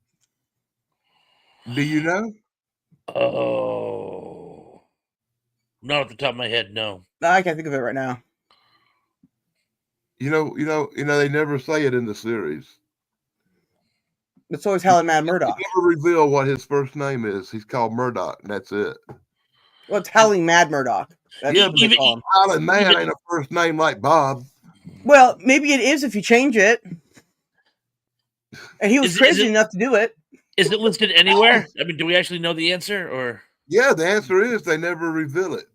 S2: Do you know?
S4: Oh. Not at the top of my head, no.
S3: I can't think of it right now.
S2: You know, they never say it in the series.
S3: It's always Helen Mad Murdoch.
S2: They never reveal what his first name is. He's called Murdoch, and that's it.
S3: Well, it's Howling Mad Murdoch. That's
S4: Yeah,
S3: what they call him.
S2: Highland Man ain't a first name like Bob.
S3: Well, maybe it is if you change it. And he was
S4: Is
S3: crazy
S4: it-
S3: enough to do it.
S4: Is it listed anywhere? I mean, do we actually know the answer, or?
S2: Yeah, the answer is they never reveal it.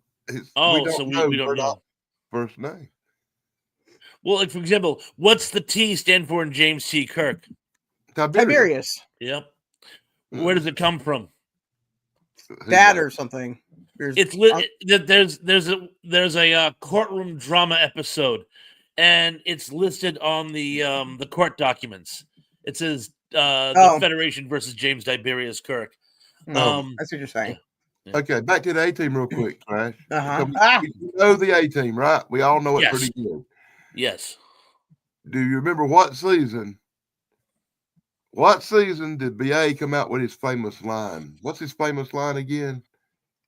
S4: Oh, so we don't know.
S2: Murdoch's first name.
S4: Well, like for example, what's the T stand for in James T. Kirk?
S3: Tiberius.
S4: Yep. Where does it come from?
S3: That or something.
S4: It's there's a courtroom drama episode, and it's listed on the court documents. It says the Federation versus James Tiberius Kirk.
S3: That's what you're saying.
S4: Yeah.
S2: Okay, back to the A-Team real quick, Crash.
S3: Uh-huh.
S2: You know the A-Team, right? We all know it
S4: Yes.
S2: pretty good.
S4: Yes.
S2: Do you remember what season? What season did BA come out with his famous line? What's his famous line again?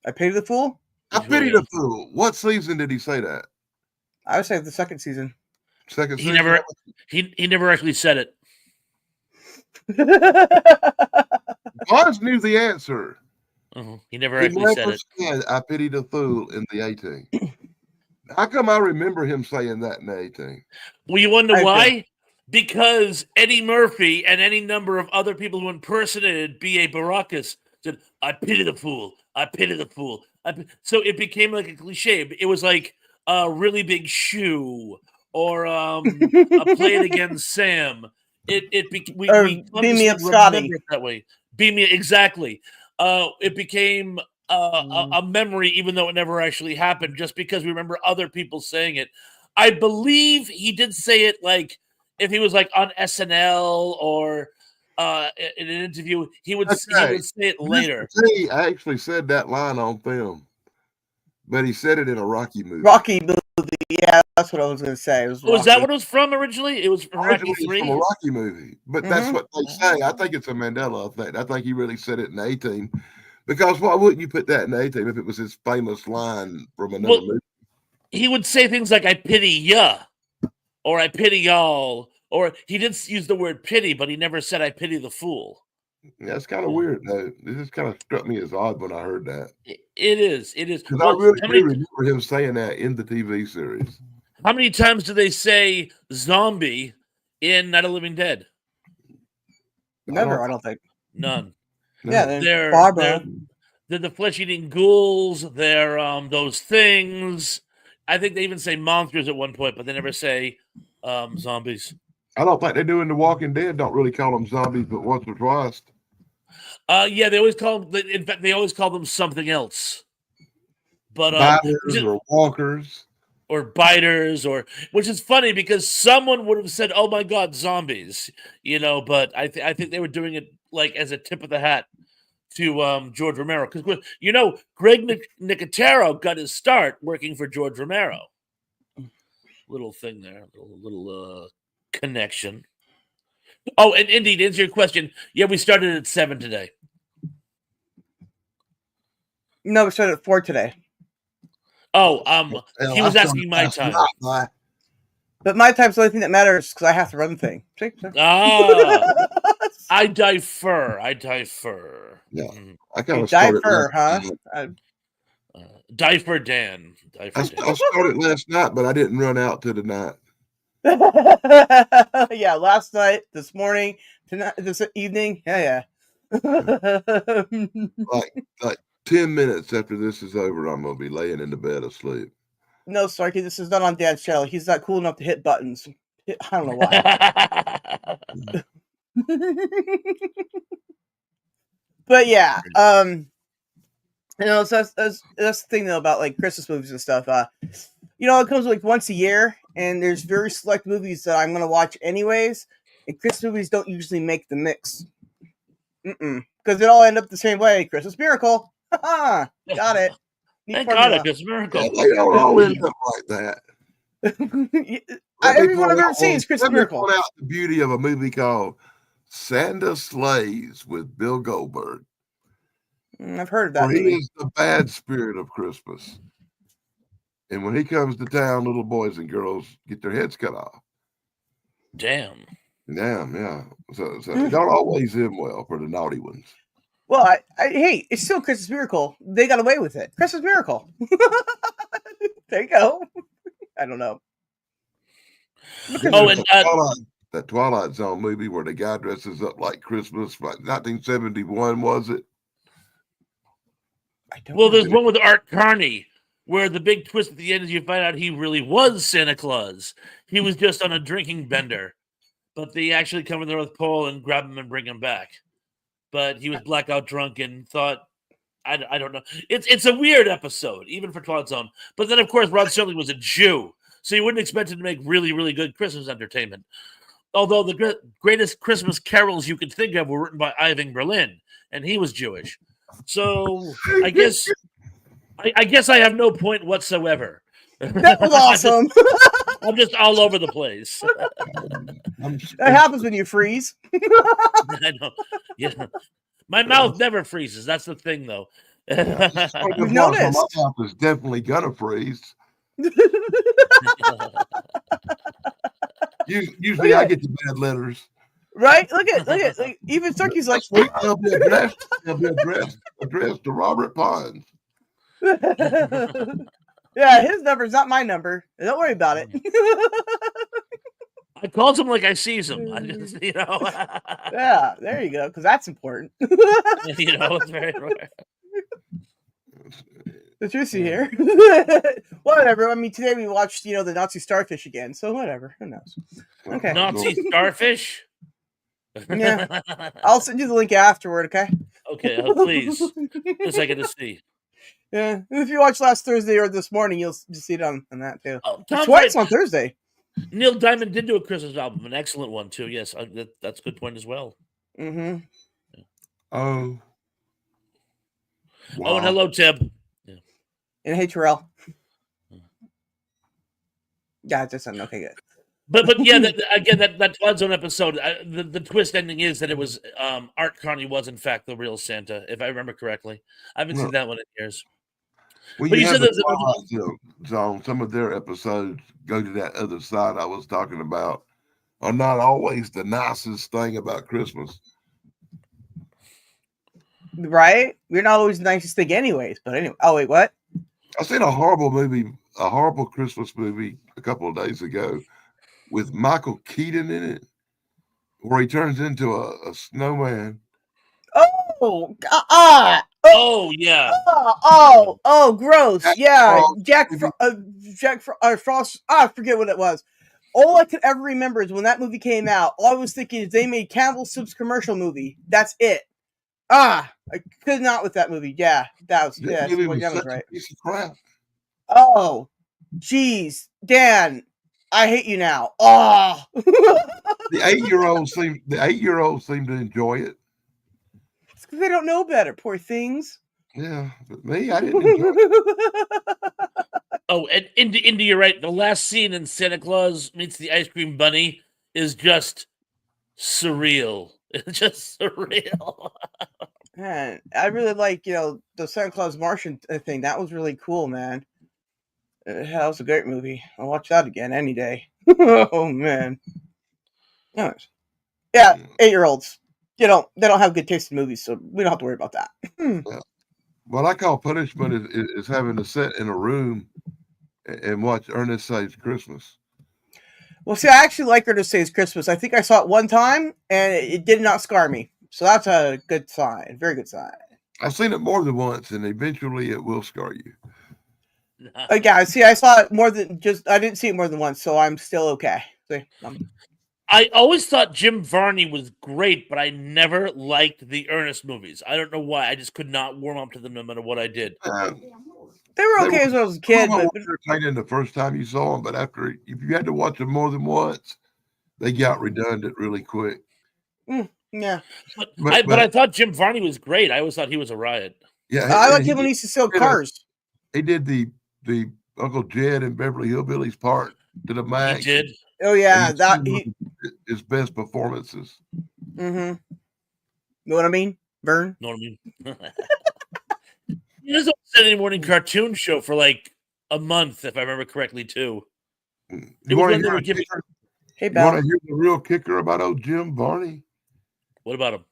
S3: I pity the fool?
S2: I pity the fool. What season did he say that?
S3: I would say the second season.
S2: Second
S4: He
S2: season?
S4: he never actually said it.
S2: Bars knew the answer.
S4: He never
S2: He
S4: actually said
S2: never
S4: it.
S2: said, I pity the fool in the A-Team. How come I remember him saying that in the A-Team?
S4: Well, you wonder
S3: I
S4: why? Because Eddie Murphy and any number of other people who impersonated B.A. Baracus said, I pity the fool. I pity the fool. So it became like a cliche. It was like a really big shoe or a play it again, Sam. We
S3: Beam Me Up, Scotty.
S4: that way. Beam me exactly. It became a memory, even though it never actually happened, just because we remember other people saying it. I believe he did say it like if he was like on SNL or in an interview. He would
S2: Okay.
S4: say it later.
S2: Mr. T actually said that line on film, but he said it in a Rocky movie.
S3: Rocky movie. Yeah, that's what I was going to say. It was
S4: Was that
S3: Rocky.
S4: what it was from originally? It was from Rocky
S2: Originally, it's from a
S4: 3.
S2: Rocky movie, but that's what they say. I think it's a Mandela effect. I think he really said it in A-Team, because why wouldn't you put that in A-Team if it was his famous line from another movie?
S4: He would say things like "I pity ya," or "I pity y'all," or he did use the word "pity," but he never said "I pity the fool."
S2: Yeah, it's kind of weird though. It just kind of struck me as odd when I heard that.
S4: It is. It is.
S2: Because
S4: Well,
S2: I really
S4: how
S2: do
S4: many,
S2: remember him saying that in the TV series.
S4: how many times do they say "zombie" in Night of the Living Dead?
S3: Never, I don't think.
S4: None.
S3: Yeah, then
S4: They're
S3: Barbara.
S4: they're the flesh-eating ghouls. They're those things. I think they even say monsters at one point, but they never say zombies.
S2: I don't think they do in The Walking Dead. Don't really call them zombies, but once or twice.
S4: Yeah, they always call them. In fact, they always call them something else. But
S2: Biters or walkers.
S4: or biters, or which is funny because someone would have said, "Oh my God, zombies," But I think they were doing it like as a tip of the hat to George Romero, because Greg Nicotero got his start working for George Romero. Little thing there, little connection. Oh, and indeed, to answer your question, yeah, we started at 7 today.
S3: No, we started at 4 today.
S4: Oh, he was asking my time.
S3: But my time's the only thing that matters because I have to run the thing. See?
S4: Ah, I differ.
S2: Yeah, I kind
S3: You
S2: of started.
S3: differ, huh?
S4: Diaper Dan.
S2: I started last night, but I didn't run out to tonight.
S3: Yeah, last night, this morning, tonight, this evening. Yeah.
S2: Like 10 minutes after this is over, I'm gonna be laying in the bed asleep.
S3: No, Starkey, this is not on Dan's channel. He's not cool enough to hit buttons. I don't know why. But yeah, so that's the thing though about like Christmas movies and stuff. It comes like once a year, and there's very select movies that I'm gonna watch anyways. And Christmas movies don't usually make the mix, because it all end up the same way. Christmas Miracle, got it.
S4: Thank God, a Christmas Miracle.
S2: Yeah, they don't all end up like that.
S3: Everyone I've ever seen is Christmas Miracle.
S2: Point out the beauty of a movie called Santa Slays with Bill Goldberg.
S3: I've heard of that.
S2: He is the bad spirit of Christmas, and when he comes to town, little boys and girls get their heads cut off.
S4: Damn,
S2: yeah. So it don't always end well for the naughty ones.
S3: Well, hey, it's still Christmas Miracle. They got away with it. Christmas Miracle. There you go. I don't know.
S4: Oh, and
S2: that Twilight Zone movie where the guy dresses up like Christmas, like 1971, was it?
S4: Well, there's one with Art Carney where the big twist at the end is you find out he really was Santa Claus. He was just on a drinking bender, but they actually come to the North Pole and grab him and bring him back. But he was blackout drunk and thought, I don't know. It's a weird episode, even for Twilight Zone. But then, of course, Rod Serling was a Jew, so you wouldn't expect him to make really, really good Christmas entertainment. Although the greatest Christmas carols you could think of were written by Irving Berlin, and he was Jewish. So I guess I have no point whatsoever.
S3: That was awesome.
S4: I'm just all over the place.
S3: That happens when you freeze.
S4: I know. Yeah. My mouth never freezes. That's the thing, though.
S3: You've noticed.
S2: My mouth is definitely gonna freeze. Usually I get the bad letters.
S3: Right? Look at like, even Turkey's like
S2: They'll be addressed to Robert Pons.
S3: Yeah, his number's not my number. Don't worry about it.
S4: I calls him like I sees him. I just,
S3: Yeah, there you go, because that's important.
S4: It's very rare.
S3: The juicy here. Whatever. I mean, today we watched, the Nazi starfish again, so whatever. Who knows? Okay.
S4: Nazi starfish?
S3: Yeah. I'll send you the link afterward, okay?
S4: Okay, please. Just I get to see.
S3: Yeah. If you watched last Thursday or this morning, you'll just see it on that too.
S4: Oh,
S3: Twice on Thursday.
S4: Neil Diamond did do a Christmas album, an excellent one too. Yes, that's a good point as well.
S3: Mm-hmm.
S2: Oh.
S4: Oh, and hello, Tib.
S3: And hey, Terrell. Yeah, it's just okay, good.
S4: But yeah, that Twilight Zone episode, the twist ending is that it was Art Carney was in fact the real Santa, if I remember correctly. I haven't seen that one in years.
S2: Well,
S4: But
S2: you
S4: you
S2: have
S4: said
S2: the
S4: there's
S2: Twilight Zone. Some of their episodes go to that other side I was talking about. Are not always the nicest thing about Christmas.
S3: Right? We're not always the nicest thing, anyways. But anyway. Oh wait, what?
S2: I seen a horrible Christmas movie a couple of days ago with Michael Keaton in it, where he turns into a snowman.
S3: Oh,
S4: oh yeah.
S3: Oh, gross.
S2: Jack
S3: Yeah,
S2: Frost.
S3: Frost. I forget what it was. All I could ever remember is when that movie came out. All I was thinking is they made Campbell Soup's commercial movie. That's it. I could not with that movie. Yeah, that was
S2: This movie was
S3: that was
S2: such
S3: right.
S2: a piece of crap.
S3: Oh, jeez, Dan, I hate you now. Oh,
S2: The 8-year-olds seem to enjoy it.
S3: it's because they don't know better. Poor things.
S2: Yeah, but me, I didn't enjoy it.
S4: Oh, and Indy, you're right. The last scene in Santa Claus Meets the Ice Cream Bunny is just surreal. It's just surreal.
S3: Man, I really like the Santa Claus Martian thing. That was really cool, man. That was a great movie. I'll watch that again any day. Oh man. Anyways. Yeah, 8-year-olds. They don't have good taste in movies, so we don't have to worry about that.
S2: What I call punishment is having to sit in a room and watch Ernest Saves Christmas.
S3: Well, see, I actually like Ernest Saves Christmas. I think I saw it one time, and it did not scar me. So that's a good sign. Very good sign.
S2: I've seen it more than once, and eventually it will scar you.
S3: Yeah, see, I saw it more than I didn't see it more than once, so I'm still okay. See,
S4: I always thought Jim Varney was great, but I never liked the Ernest movies. I don't know why. I just could not warm up to them no matter what I did.
S3: They were okay as I was a kid, but
S2: entertaining the first time you saw them, but after if you had to watch them more than once, they got redundant really quick.
S3: Yeah,
S4: but I thought Jim Varney was great. I always thought he was a riot.
S2: Yeah,
S3: I like him when he used to sell cars.
S2: He did the Uncle Jed and Beverly Hillbillies part to the max.
S4: He did.
S3: Oh yeah,
S2: his best performances.
S3: Mm-hmm. Know what I mean, Vern?
S4: Know what I mean? He was on Saturday morning cartoon show for like a month, if I remember correctly, too.
S2: You want to hear the real kicker about old Jim Varney?
S4: What about him?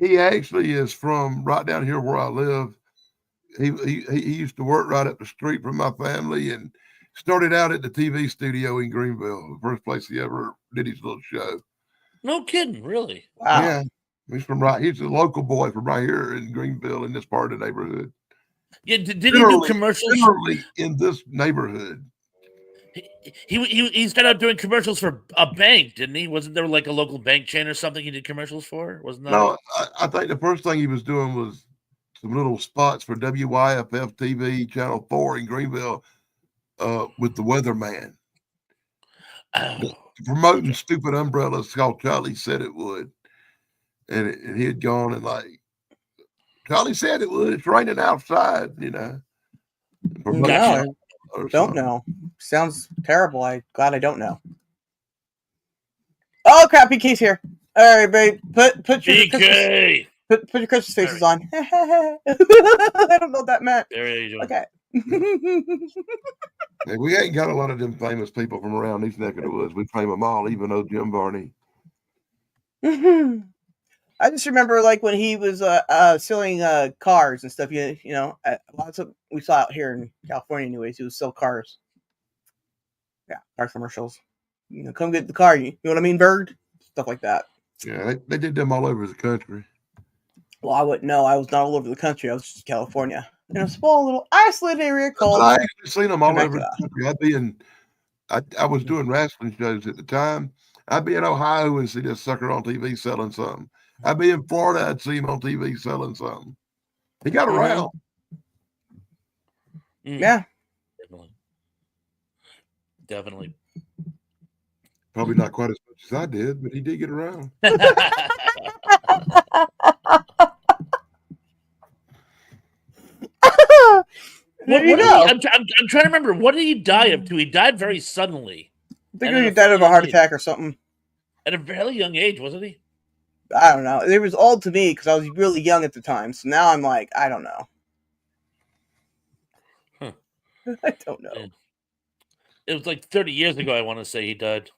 S2: He actually is from right down here where I live. He used to work right up the street from my family and started out at the TV studio in Greenville, the first place he ever did his little show.
S4: No kidding, really?
S3: Wow.
S2: Yeah. He's a local boy from right here in Greenville in this part of the neighborhood.
S4: Yeah, did he do commercials?
S2: Literally in this neighborhood.
S4: He started out doing commercials for a bank, didn't he? Wasn't there like a local bank chain or something he did commercials for? Wasn't that?
S2: No, I think the first thing he was doing was some little spots for WYFF TV, Channel 4 in Greenville with the Weatherman. Promoting stupid umbrellas called Charlie Said It Would. And he had gone and like, Charlie said it would. It's raining outside, you know.
S3: No, don't know. Sounds terrible. I'm glad I don't know. Oh crap! BK's here. All right, babe. Put your
S4: BK.
S3: Put your Christmas faces on. I don't know what that meant.
S4: There you go.
S3: Okay.
S2: Yeah, we ain't got a lot of them famous people from around these neck of the woods. We claim them all, even though Jim Varney.
S3: I just remember like when he was selling cars and stuff. You know, lots of we saw out here in California, anyways. He would sell cars. Yeah, car commercials. You know, come get the car. You know what I mean, Bird? Stuff like that.
S2: Yeah, they did them all over the country.
S3: Well, I wouldn't know. I was not all over the country. I was just in California, in a small little isolated area called.
S2: But I actually seen them all over the country. I was doing wrestling shows at the time. I'd be in Ohio and see this sucker on TV selling something. I'd be in Florida, I'd see him on TV selling something. He got around.
S3: Yeah.
S4: Definitely.
S2: Probably not quite as much as I did, but he did get around.
S4: I'm trying to remember. What did he die of? Too? He died very suddenly.
S3: I think
S4: And
S3: he
S4: at a
S3: died of a
S4: fairly
S3: heart
S4: young age.
S3: attack or something.
S4: At a fairly young age, wasn't he?
S3: I don't know. It was old to me because I was really young at the time. So now I'm like, I don't know.
S4: Huh.
S3: I don't know.
S4: Yeah. It was like 30 years ago, I want to say he died.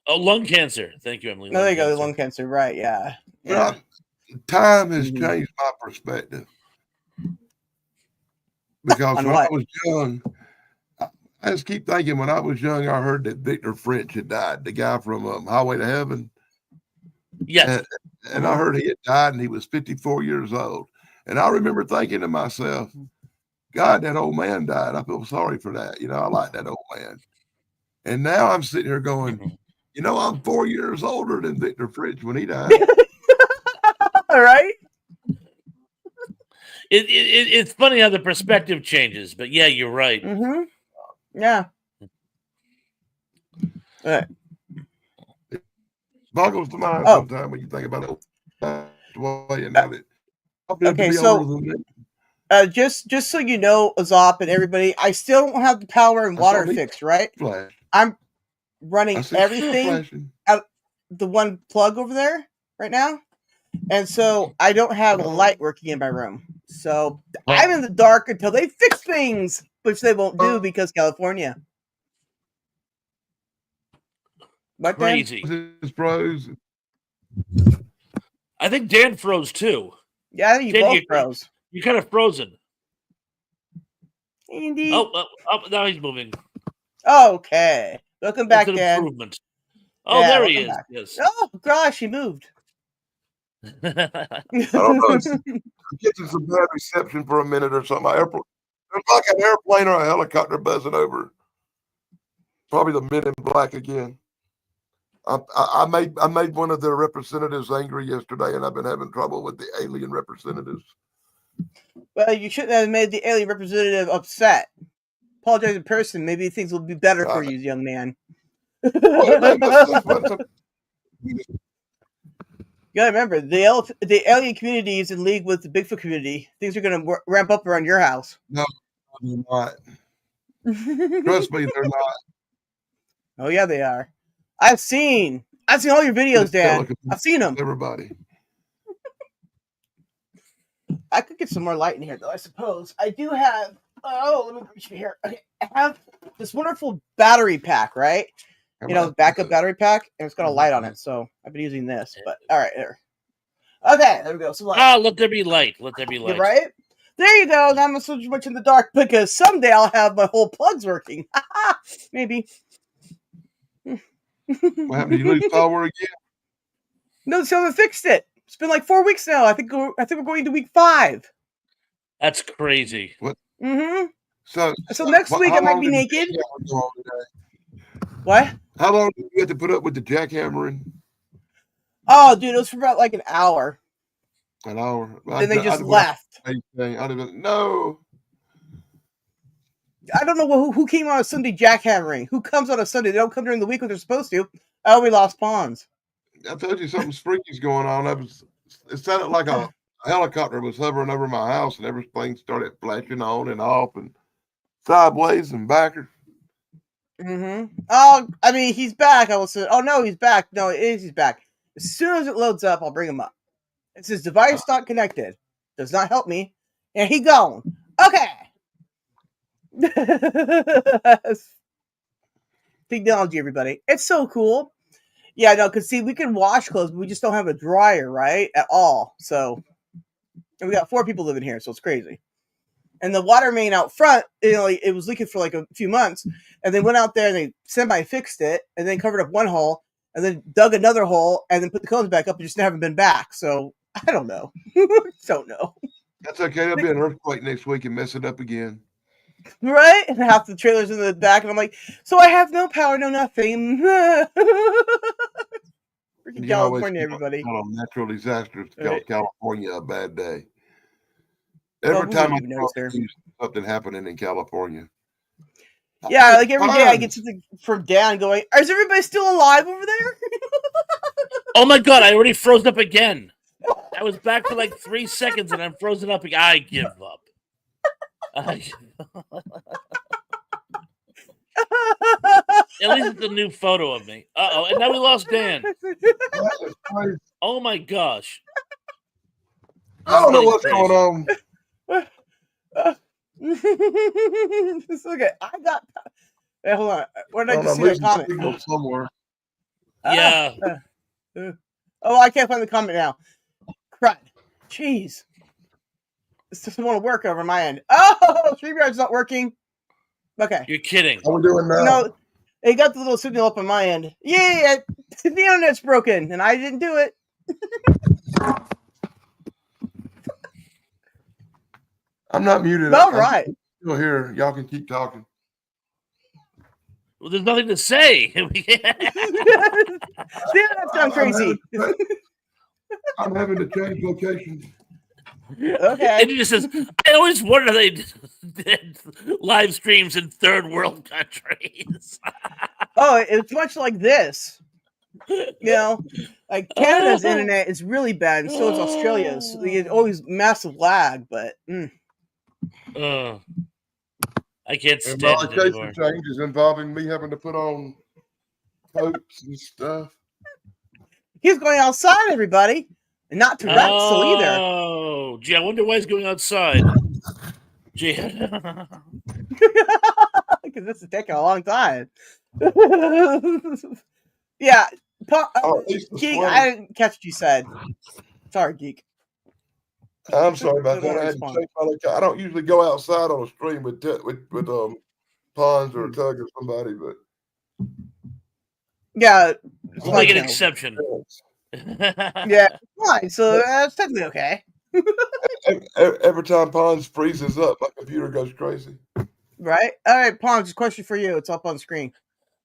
S4: Oh, lung cancer. Thank you, Emily.
S3: No, there you go.
S4: cancer.
S3: Lung cancer. Right. Yeah.
S2: Well, time has
S3: Mhm.
S2: changed my perspective. Because
S3: On
S2: when
S3: what?
S2: I was young, I just keep thinking when I was young, I heard that Victor French had died, the guy from Highway to Heaven.
S4: Yes.
S2: And I heard he had died and he was 54 years old. And I remember thinking to myself, God, that old man died. I feel sorry for that. You know, I like that old man. And now I'm sitting here going, you know, I'm 4 years older than Victor French when he died.
S3: All right.
S4: It's funny how the perspective changes, but yeah, you're right.
S3: Mm-hmm. Yeah. All right.
S2: Boggles the mind
S3: Oh.
S2: sometimes when you think about it. And now that I'm going to
S3: Okay,
S2: be
S3: so-
S2: older than that.
S3: Just so you know, Azop and everybody, I still don't have the power and
S2: I saw
S3: water
S2: me-
S3: fixed, right?
S2: Flash.
S3: I'm
S2: I
S3: running
S2: see
S3: everything
S2: flashing.
S3: the one plug over there right now, and so I don't have a light working in my room. So I'm in the dark until they fix things, which they won't do because California. What then?
S4: Crazy.
S2: His bros.
S4: I think Dan froze too.
S3: Yeah, I think you
S4: Dan,
S3: both
S4: you-
S3: froze.
S4: You're kind of frozen.
S3: Indeed.
S4: Oh, now he's moving.
S3: Okay. Welcome back,
S4: That's an
S3: Dan.
S4: improvement. Oh,
S3: Yeah,
S4: there he is.
S3: welcome back.
S4: Yes.
S3: Oh gosh, he moved.
S2: I don't know. It's getting some bad reception for a minute or something. There's like an airplane or a helicopter buzzing over. Probably the Men in Black again. I made one of their representatives angry yesterday, and I've been having trouble with the alien representatives.
S3: Well, you shouldn't have made the alien representative upset. Apologize in person. Maybe things will be better for you, young man.
S2: Well,
S3: You gotta remember, the alien community is in league with the Bigfoot community. Things are gonna ramp up around your house.
S2: they're not. Trust me, they're not.
S3: Oh yeah, they are. I've seen all your videos, Dan. I've seen them.
S2: Everybody.
S3: I could get some more light in here, though. I suppose I do have. Oh, let me reach here. Okay, I have this wonderful battery pack, right? You know, backup battery pack, and it's got a light on it. So I've been using this. But all right, there. Okay, there we go. Some light.
S4: Ah, let there be light. Let there be
S3: You're
S4: light.
S3: right. There you go. Now I'm not so much in the dark because someday I'll have my whole plugs working. Maybe.
S2: What happened? Did you lose power again?
S3: No, so I fixed it. It's been like 4 weeks now. I think we're going to week 5.
S4: That's crazy.
S3: Mm-hmm.
S2: So
S3: next week
S2: how
S3: I might
S2: long
S3: be
S2: did the
S3: naked.
S2: jackhammer go on today?
S3: What?
S2: How long did you have to put up with the jackhammering?
S3: Oh, dude, it was for about like an hour.
S2: An hour.
S3: Then they just left.
S2: I'd have been, no.
S3: I don't know who came on a Sunday jackhammering. Who comes on a Sunday? They don't come during the week when they're supposed to. Oh, we lost pawns.
S2: I told you something freaky's going on. It sounded like a helicopter was hovering over my house and everything started flashing on and off and sideways and backwards.
S3: Mm-hmm. Oh, I mean, he's back. I will say. Oh no, he's back. No, he's back. As soon as it loads up, I'll bring him up. It says device not connected. Does not help me. And he gone. Okay. Technology, everybody. It's so cool. Yeah, no, because see, we can wash clothes, but we just don't have a dryer, right? At all. So, and we got 4 people living here, so it's crazy. And the water main out front, it was leaking for like a few months, and they went out there and they semi-fixed it, and then covered up one hole, and then dug another hole, and then put the cones back up, and just haven't been back. So I don't know. Don't know.
S2: That's okay. There'll be an earthquake next week and mess it up again.
S3: Right? And half the trailer's in the back, and I'm like, so I have no power, no nothing. Freaking
S2: You always
S3: California,
S2: feel
S3: everybody.
S2: on natural disasters.
S3: Right.
S2: California, a bad day.
S3: Well,
S2: Every
S3: we
S2: time I
S3: wouldn't even notice there.
S2: see something happening in California.
S3: Yeah, like every day I get
S2: Tons.
S3: something from Dan going, is everybody still alive over there?
S4: Oh my god, I already froze up again. I was back for like 3 seconds and I'm frozen up again. I give up. At least it's a new photo of me. Uh-oh, and now we lost Dan.
S2: That is crazy.
S4: Oh my gosh.
S2: I don't know
S4: This is
S2: what's
S4: getting
S2: going
S4: crazy.
S2: on.
S3: Just look at I got. Hey, hold on. Where did I
S2: I'm
S3: just see that
S2: losing
S3: comment?
S2: signal somewhere.
S4: Yeah.
S3: Oh, I can't find the comment now. Crap. Jeez. This doesn't want to work over my end. Oh, StreamYard's not working. Okay.
S4: You're kidding.
S2: How we doing now?
S3: No, it got the little signal up on my end. Yeah, the internet's broken, and I didn't do it.
S2: I'm not muted.
S3: All
S2: I'm
S3: right.
S2: still here. Y'all can keep talking.
S4: Well, there's nothing to say.
S3: The internet's gone crazy.
S2: I'm having to change location.
S3: Okay.
S4: And he just says, I always wondered how they did live streams in third world countries.
S3: Oh, it's much like this. You know, like Canada's internet is really bad, and so is Australia's. So it's always massive lag, but
S4: I can't
S2: And
S4: stand
S2: my
S4: it
S2: location
S4: anymore.
S2: change is involving me having to put on coats and stuff.
S3: he's going outside, everybody, and not to wrestle either.
S4: Oh, gee, I wonder why he's going outside. Gee.
S3: Because this is taking a long time. Yeah,
S2: Oh, at least the
S3: Geek,
S2: sweater.
S3: I didn't catch what you said. Sorry, Geek.
S2: I'm sorry about
S3: Don't
S2: that. I had to
S3: respond.
S2: change my location. I don't usually go outside on a stream with Pons or Tug or somebody, but
S3: Yeah, it's
S4: We'll
S3: like,
S4: make an
S3: you know,
S4: exception.
S3: Yeah, fine. So that's technically okay,
S2: every time Pons freezes up, my computer goes crazy.
S3: right? All right, Pons, question for you. It's up on screen.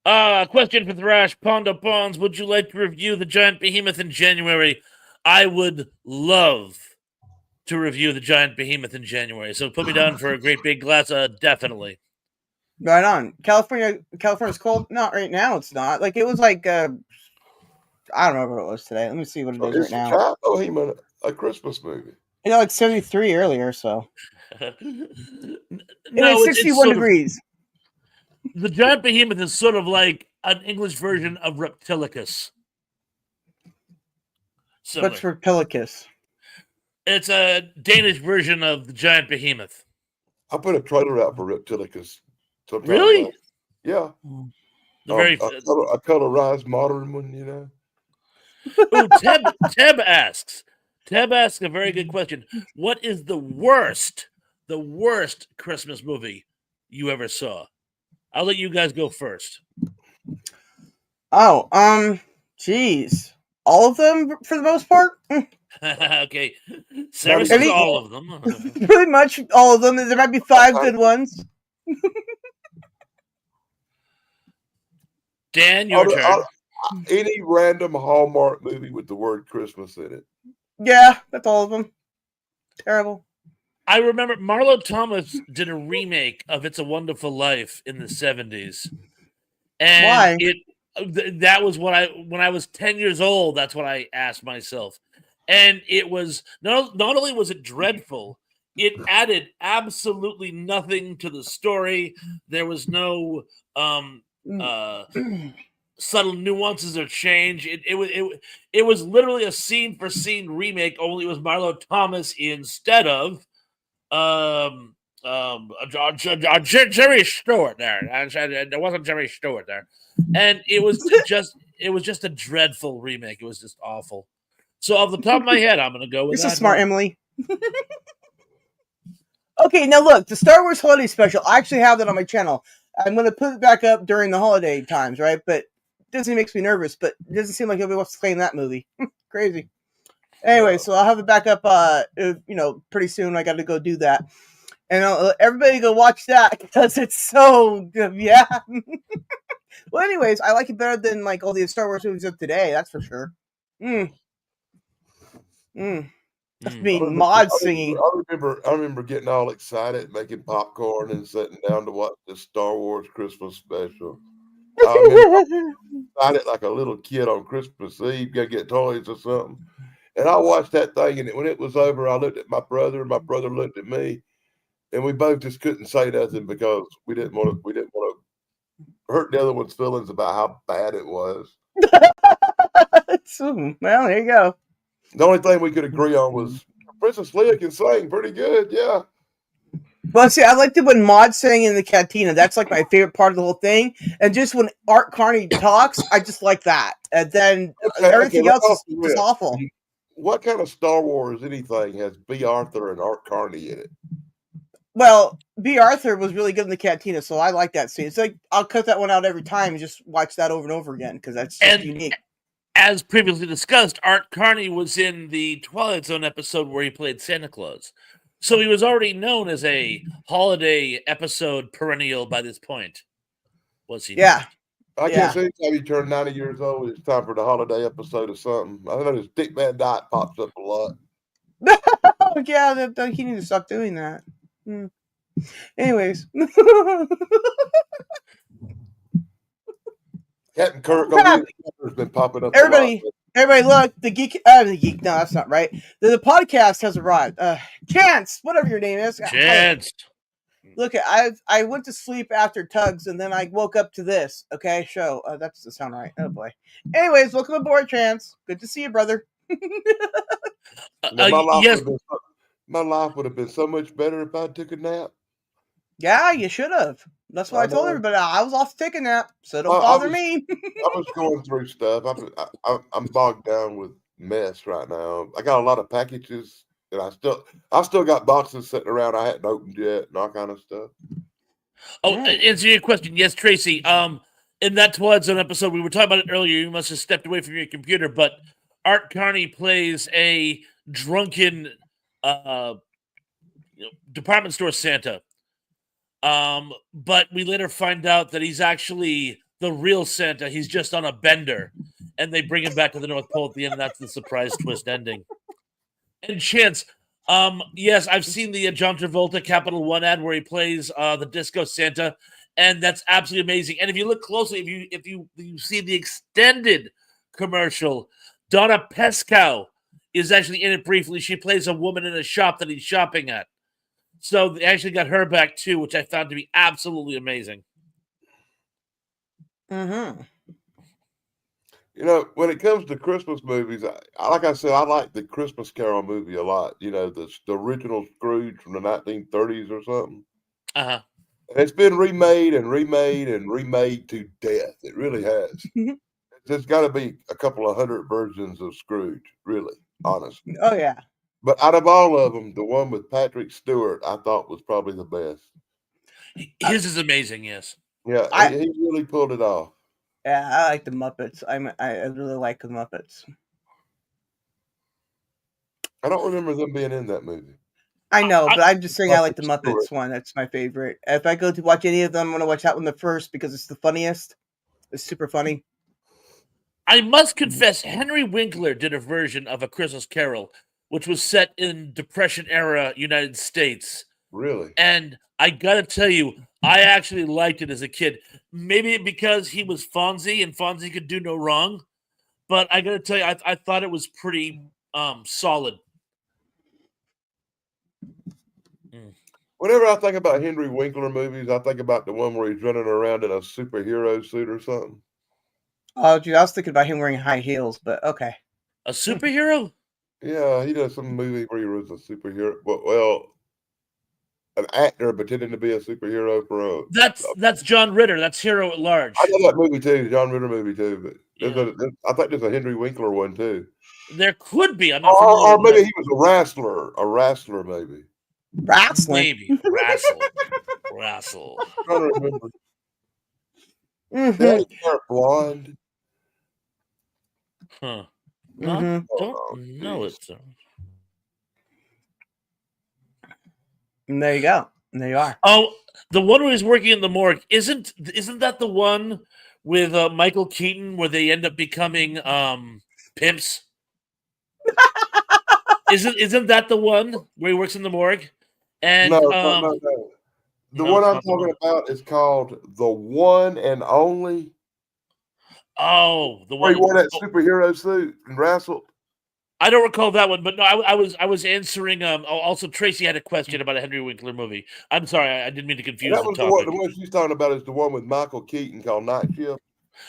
S4: Question for Thrash. Pondo Pons, would you like to review the giant behemoth in January? I would love to review the giant behemoth in January. So put me down for a great big glass of definitely.
S3: Right on. California's cold. Not right now. It's not. Like it was like I don't remember what it was today. Let me see what it is
S2: Is
S3: right now.
S2: Giant Bohemian a Christmas movie?
S3: You know, like 73 earlier. So
S4: No,
S3: it was 61
S4: sort of-
S3: degrees.
S4: the giant behemoth is sort of like an English version of Reptilicus. Similar.
S3: What's for Pelicus?
S4: It's a Danish version of the giant behemoth.
S2: I put a trailer out for Reptilicus. sometime
S4: Really?
S2: ago. Yeah.
S4: The very
S2: a colorized modern one, you know.
S4: Ooh, Teb asks a very good question. What is the worst Christmas movie you ever saw? I'll let you guys go first.
S3: Oh, geez. All of them for the most part?
S4: Okay. Sarah
S2: Not
S4: says
S3: even-
S4: all of them.
S3: Pretty much all of them. There might be 5 good ones.
S4: Dan, your turn.
S2: Any random Hallmark movie with the word Christmas in it.
S3: Yeah, that's all of them. Terrible.
S4: I remember Marlo Thomas did a remake of It's a Wonderful Life in the 70s. And
S3: Why?
S4: that was what when I was 10 years old, that's what I asked myself. And it was not only was it dreadful, it added absolutely nothing to the story. There was no subtle nuances or change. It was literally a scene for scene remake, only it was Marlo Thomas instead of Jerry Stewart there. There wasn't Jerry Stewart there. And it was just a dreadful remake. It was just awful. So off the top of my head, I'm gonna go with
S3: You're so
S4: that
S3: smart,
S4: one.
S3: Emily. Okay, now look, the Star Wars Holiday Special. I actually have that on my channel. I'm going to put it back up during the holiday times, right? But Disney makes me nervous, but it doesn't seem like everybody wants to claim that movie. Crazy. Anyway, so I'll have it back up, pretty soon. I got to go do that. And everybody go watch that because it's so good. Yeah. Well, anyways, I like it better than like all the Star Wars movies of today. That's for sure. That's me, mod singing.
S2: I remember getting all excited, making popcorn and sitting down to watch the Star Wars Christmas special. I excited like a little kid on Christmas Eve, gonna get toys or something. And I watched that thing, and when it was over, I looked at my brother, and my brother looked at me, and we both just couldn't say nothing because we didn't want to hurt the other one's feelings about how bad it was.
S3: Well, there you go.
S2: The only thing we could agree on was Princess Leia can sing pretty good. Yeah.
S3: Well, see, I liked it when Maud sang in the cantina. That's like my favorite part of the whole thing. And just when Art Carney talks, I just like that. And then everything else is just awful.
S2: What kind of Star Wars anything has B. Arthur and Art Carney in it?
S3: Well, B. Arthur was really good in the cantina, so I like that scene. It's like I'll cut that one out every time and just watch that over and over again because that's just unique.
S4: As previously discussed, Art Carney was in the Twilight Zone episode where he played Santa Claus. So he was already known as a holiday episode perennial by this point. Was he?
S3: Yeah.
S2: I guess anytime you turn 90 years old, it's time for the holiday episode of something. I know this Dick Van Dyke pops up a lot.
S3: Yeah, he needs to stop doing that. Anyways.
S2: Captain Kirk has been popping up.
S3: Everybody, look, the geek. No, that's not right. The podcast has arrived. Chance, whatever your name is.
S4: Chance.
S3: Look, I went to sleep after Tugs, and then I woke up to this. Okay, show. That doesn't sound right. Oh boy. Anyways, welcome aboard, Chance. Good to see you, brother.
S2: My life would have been so much better if I took a nap.
S3: Yeah, you should have. That's why I told everybody I was off to take a nap, so don't bother me.
S2: I was going through stuff. I'm bogged down with mess right now. I got a lot of packages, and I still got boxes sitting around I hadn't opened yet, and all kind of stuff.
S4: Oh, answer your question. Yes, Tracy. In that Twilight Zone episode, we were talking about it earlier. You must have stepped away from your computer, but Art Carney plays a drunken department store Santa. But we later find out that he's actually the real Santa. He's just on a bender, and they bring him back to the North Pole at the end, and that's the surprise twist ending. And Chance, yes, I've seen the John Travolta Capital One ad where he plays the Disco Santa, and that's absolutely amazing. And if you look closely, if you see the extended commercial, Donna Pescow is actually in it briefly. She plays a woman in a shop that he's shopping at. So they actually got her back too, which I found to be absolutely amazing.
S3: Mm-hmm.
S2: You know, when it comes to Christmas movies, like I said, I like the Christmas Carol movie a lot. You know, the original Scrooge from the 1930s or something.
S4: Uh-huh.
S2: It's been remade and remade and remade to death. It really has. There's got to be a couple of hundred versions of Scrooge, really, honestly.
S3: Oh, yeah.
S2: But out of all of them, the one with Patrick Stewart, I thought was probably the best.
S4: His is amazing, yes.
S2: Yeah, he really pulled it off.
S3: Yeah, I like the Muppets. I really like the Muppets.
S2: I don't remember them being in that movie.
S3: I know, but I'm just saying I like the Muppets one. That's my favorite. If I go to watch any of them, I'm going to watch that one the first because it's the funniest. It's super funny.
S4: I must confess, Henry Winkler did a version of A Christmas Carol, which was set in Depression-era United States.
S2: Really?
S4: And I got to tell you, I actually liked it as a kid. Maybe because he was Fonzie, and Fonzie could do no wrong. But I got to tell you, I thought it was pretty solid.
S2: Whenever I think about Henry Winkler movies, I think about the one where he's running around in a superhero suit or something.
S3: Oh, dude, I was thinking about him wearing high heels, but okay.
S4: A superhero?
S2: Yeah, he does some movie where he was a superhero. Well, an actor pretending to be a superhero for
S4: That's John Ritter. That's Hero at Large.
S2: I know that movie too, John Ritter movie too. But I think there's a Henry Winkler one too.
S4: There could be. I'm not
S2: or maybe he was a wrestler maybe.
S3: Wrestling?
S4: Maybe. Wrestle.
S2: I'm trying to remember. Did he wear blonde?
S4: Huh.
S3: Mm-hmm.
S4: Don't know it, sir.
S3: And there you go. And there you are.
S4: Oh, the one where he's working in the morgue isn't that the one with Michael Keaton where they end up becoming pimps? Isn't that the one where he works in the morgue? And
S2: no. The one I'm talking about is called The One and Only.
S4: Oh, the one
S2: where he wore that superhero suit and wrestled.
S4: I don't recall that one, but no, I was answering. Also, Tracy had a question about a Henry Winkler movie. I'm sorry, I didn't mean to confuse
S2: That
S4: the
S2: was
S4: topic.
S2: the one she's talking about is the one with Michael Keaton called Night Shift.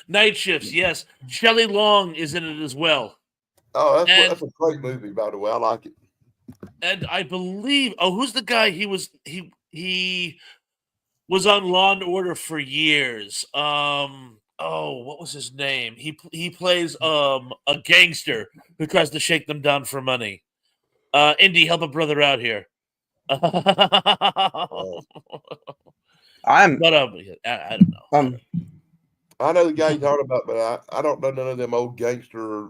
S4: Night Shifts, yes. Shelley Long is in it as well.
S2: Oh,
S4: And-
S2: that's a great movie, by the way. I like it.
S4: And I believe, who's the guy? He was on Law and Order for years. What was his name? He plays a gangster who tries to shake them down for money. Indy, help a brother out here.
S3: I'm
S4: But I don't know.
S2: I know the guy you're talking about, but I don't know none of them old gangster.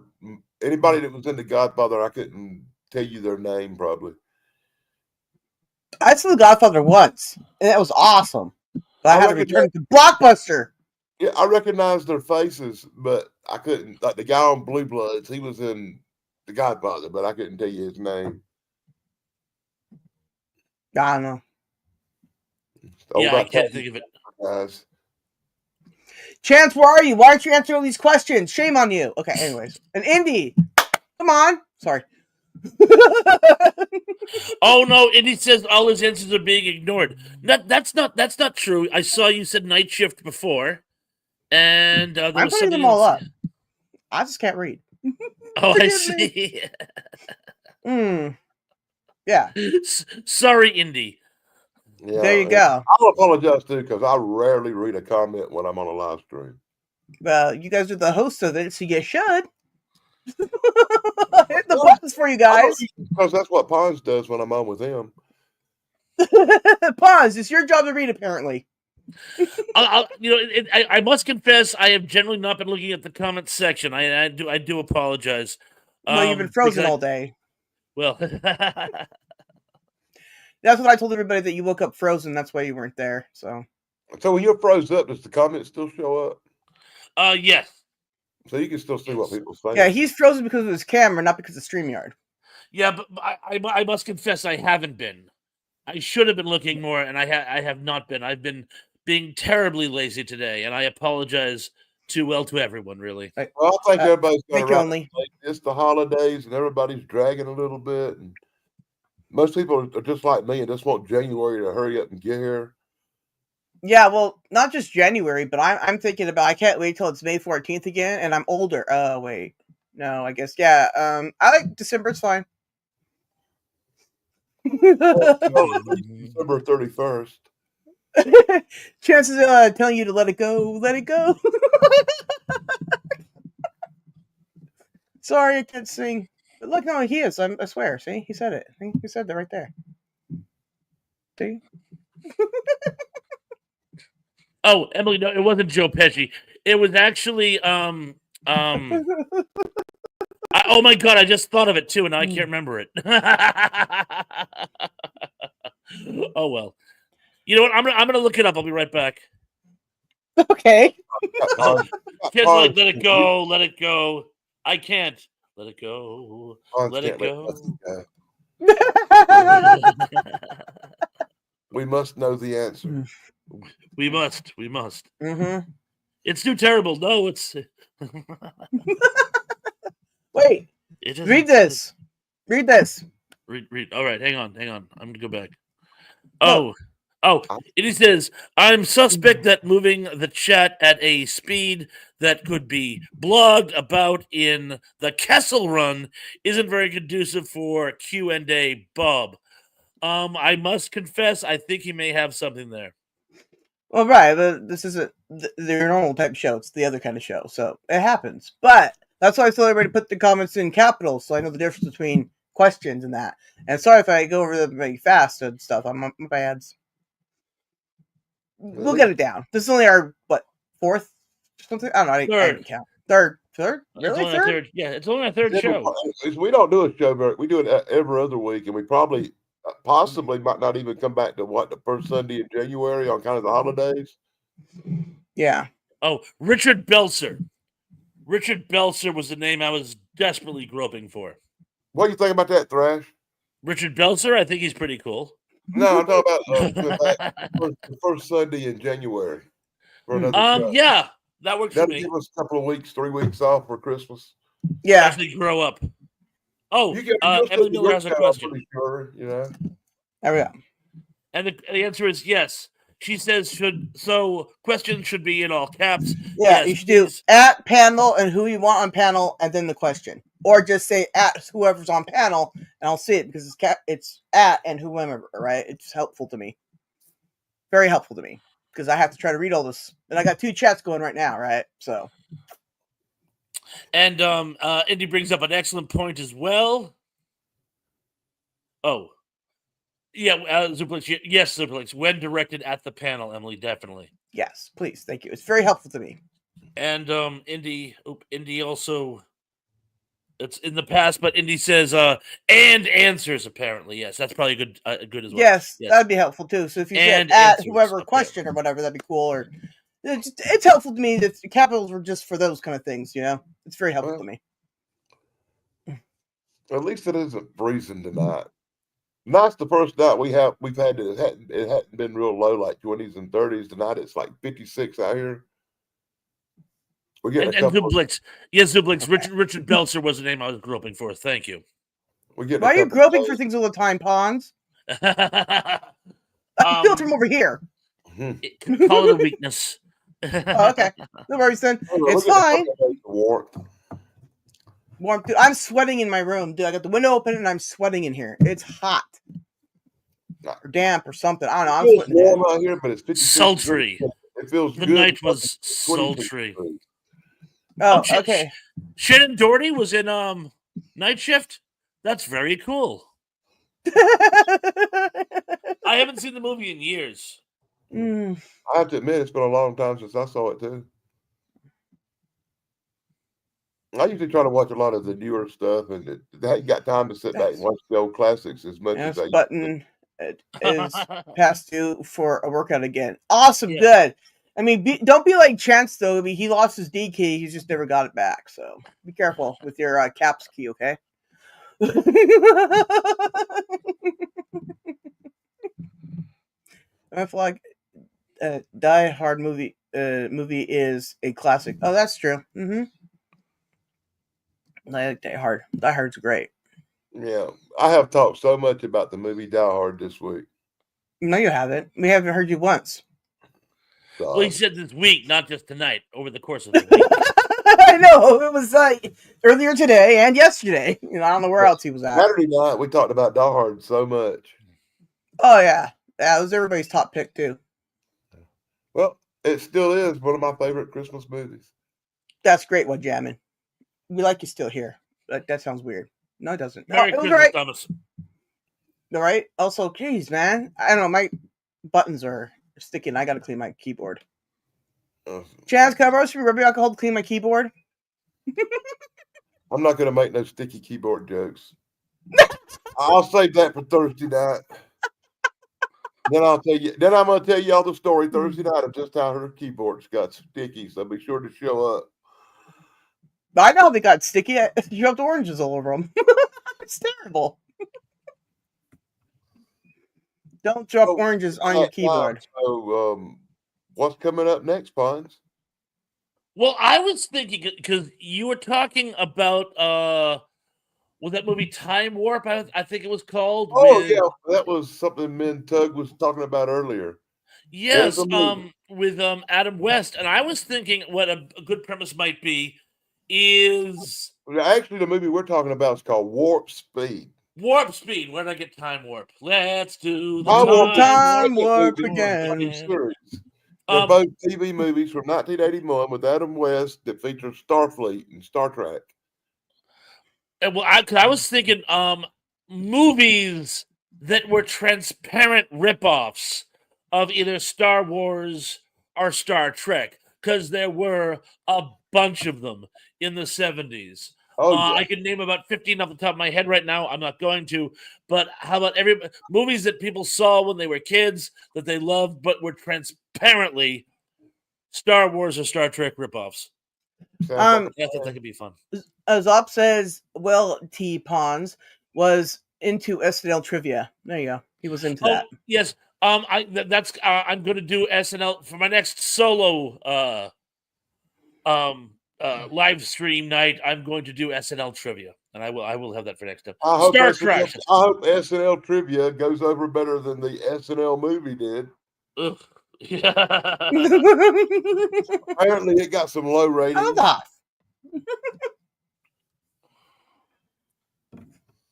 S2: Anybody that was in The Godfather, I couldn't tell you their name probably.
S3: I saw The Godfather once, and that was awesome. But I had to return to Blockbuster.
S2: Yeah, I recognized their faces, but I couldn't. Like the guy on Blue Bloods, he was in The Godfather, but I couldn't tell you his name.
S3: I don't know.
S4: Yeah, I can't think of it.
S2: Guys.
S3: Chance, where are you? Why aren't you answering all these questions? Shame on you. Okay, anyways. And Indy, come on. Sorry.
S4: Oh no, Indy says all his answers are being ignored. That's not true. I saw you said Night Shift before, and there
S3: I'm
S4: was
S3: putting them
S4: somebody
S3: all up.
S4: else.
S3: I just can't read.
S4: Oh, I
S3: Forgive me.
S4: see.
S3: Yeah,
S4: Sorry, Indy.
S2: Yeah,
S3: there you go.
S2: I'll apologize too because I rarely read a comment when I'm on a live stream.
S3: Well, you guys are the hosts of it, so you should. Hit the buttons for you guys.
S2: Because that's what Pons does when I'm on with him.
S3: Pons, it's your job to read, apparently.
S4: I must confess, I have generally not been looking at the comment section. I do apologize.
S3: Well, you've been frozen
S4: because-
S3: all day.
S4: Well,
S3: That's what I told everybody, that you woke up frozen. That's why you weren't there. So
S2: when you're froze up, does the comments still show up?
S4: yes.
S2: So you can still see what people say.
S3: yeah, he's frozen because of his camera, not because of StreamYard.
S4: Yeah, but I must confess I haven't been. I should have been looking more, and I have not been. I've been being terribly lazy today, and I apologize to everyone, really.
S2: Well, I think everybody's got
S3: Make you only.
S2: It's the holidays, and everybody's dragging a little bit. And most people are just like me and just want January to hurry up and get here.
S3: Yeah, well, not just January, but I'm thinking about, I can't wait till it's May 14th again, and I'm older. Oh, wait. No, I guess, yeah. I like December, it's fine.
S2: December 31st.
S3: Chances telling you to let it go, let it go. Sorry, I can't sing. But look, no, he is. I swear. See, he said it. I think he said that right there. See?
S4: Oh, Emily, no, it wasn't Joe Pesci. It was actually oh my god, I just thought of it too, and now I can't remember it. Oh well. You know what? I'm gonna look it up. I'll be right back.
S3: Okay.
S4: Kids are like, let it go, let it go. I can't. Let it go. Let it go.
S2: We must know the answer.
S4: We must.
S3: Mm-hmm.
S4: It's too terrible. No, it's
S3: Wait.
S4: it isn't.
S3: Read this. Read this.
S4: Read. All right, hang on. I'm gonna go back.
S3: No.
S4: Oh, it says, I'm suspect that moving the chat at a speed that could be blogged about in the Kessel Run isn't very conducive for Q&A, Bob. I must confess, I think he may have something there.
S3: Well, right. This isn't their normal type show. It's the other kind of show. So it happens. But that's why I told everybody to put the comments in capitals so I know the difference between questions and that. And sorry if I go over them very fast and stuff. I'm my bads. We'll get it down. This is only our, fourth? Something? I don't know. I didn't count. Third?
S4: It's
S3: Really?
S4: only our third? Yeah, it's only our third show.
S2: We don't do a show we do it every other week, and we probably possibly might not even come back to the first Sunday in January on kind of the holidays.
S3: Yeah.
S4: Oh, Richard Belzer. Richard Belzer was the name I was desperately groping for.
S2: What do you think about that, Thrash?
S4: Richard Belzer, I think he's pretty cool.
S2: No, I'm talking about the first Sunday in January. For another show.
S4: Yeah, that works for
S2: That'll
S4: me.
S2: give us a couple of weeks, 3 weeks off for Christmas.
S3: Yeah.
S4: Actually grow up. Oh,
S2: You can
S4: Emily Miller has a question.
S2: Pretty sure, you know.
S3: There we go.
S4: And the answer is yes. She says questions should be in all caps.
S3: Yeah,
S4: Yes,
S3: you should do
S4: please.
S3: at panel and who you want on panel, and then the question, or just say at whoever's on panel, and I'll see it because it's at and whoever, right? It's helpful to me, very helpful to me, because I have to try to read all this, and I got 2 chats going right now, right? So,
S4: And Indy brings up an excellent point as well. Oh, yeah, Zuplix. Yes, Zuplix. When directed at the panel, Emily, definitely.
S3: yes, please, thank you. It's very helpful to me.
S4: And Indy also, it's in the past, but Indy says and answers apparently. Yes, that's probably good as well.
S3: Yes, that'd be helpful too. So if you said at
S4: answers,
S3: whoever
S4: okay.
S3: question or whatever, that'd be cool. Or it's helpful to me that the capitals were just for those kind of things. You know, it's very helpful to me.
S2: At least it isn't freezing tonight. That's the first night we've had it hadn't been real low, like 20s and 30s. Tonight it's like 56 out here. We're getting
S4: and Zublix. Yes, Zublix. Richard Belzer was the name I was groping for. Thank you.
S2: Why
S3: are you groping for things all the time, Pawns? I can feel it from over here.
S4: Call it a weakness.
S3: Oh, okay. No worries then. It's fine. Warm. Dude, I'm sweating in my room. Dude, I got the window open and I'm sweating in here. It's hot. Or damp or something. I don't know. I'm sweating.
S2: It's warm out here, but it's 56
S4: sultry.
S2: It feels
S4: the
S2: good.
S4: night was sultry.
S3: Oh, okay.
S4: Shannon Doherty was in Night Shift. That's very cool. I haven't seen the movie in years.
S2: I have to admit, it's been a long time since I saw it too. I usually try to watch a lot of the newer stuff, and I ain't got time to sit back and watch the old classics as much as I used
S3: Button is past due for a workout again. Awesome, good. I mean, don't be like Chance though. I mean, he lost his D key; he's just never got it back. So be careful with your caps key, okay? I feel like Die Hard movie is a classic. Oh, that's true. I like Die Hard. Die Hard's great.
S2: Yeah, I have talked so much about the movie Die Hard this week.
S3: No, you haven't. We haven't heard you once.
S4: Well, he said this week, not just tonight, over the course of the week.
S3: I know. It was earlier today and yesterday. You know, I don't know where else he was at.
S2: Saturday night, we talked about Die Hard so much.
S3: Oh, yeah. Yeah, it was everybody's top pick, too.
S2: Well, it still is one of my favorite Christmas movies.
S3: That's great, One Jammin'. We like you still here. That sounds weird. No, it doesn't.
S4: Merry Christmas,
S3: right.
S4: Thomas.
S3: All right. Also, geez, man. I don't know. My buttons are sticking. I got to clean my keyboard. Chaz, can I borrow some rubbing alcohol to clean my keyboard?
S2: I'm not going to make no sticky keyboard jokes. I'll save that for Thursday night. Then I'll tell you. Then I'm going to tell you all the story Thursday night of just how her keyboards got sticky. So be sure to show up.
S3: I know they got sticky. You have the oranges all over them. It's terrible. Don't drop oranges on your keyboard.
S2: So, what's coming up next, Pons?
S4: Well, I was thinking because you were talking about was that movie Time Warp? I think it was called.
S2: Oh yeah, that was something Min Tug was talking about earlier.
S4: Yes, with Adam West, and I was thinking what a good premise might be is
S2: actually the movie we're talking about is called Warp Speed.
S4: Warp Speed. Where did I get Time Warp? Let's do the
S3: time warp again.
S2: They're both TV movies from 1981 with Adam West that feature Starfleet and Star Trek.
S4: And well, I was thinking movies that were transparent ripoffs of either Star Wars or Star Trek, because there were a bunch of them in the 70s.
S2: Oh, yeah.
S4: I can name about 15 off the top of my head right now. I'm not going to, but how about movies that people saw when they were kids that they loved, but were transparently Star Wars or Star Trek ripoffs? I thought that could be fun.
S3: Zop says, well, T. Pons was into SNL trivia. There you go. He was into that.
S4: Yes. I'm going to do SNL for my next solo live stream night. I'm going to do SNL trivia. and I will have that for next time.
S2: I hope
S4: Star
S2: SNL,
S4: Crash.
S2: I hope SNL trivia goes over better than the SNL movie did.
S4: Ugh. Yeah.
S2: Apparently, it got some low ratings.
S3: Hold off.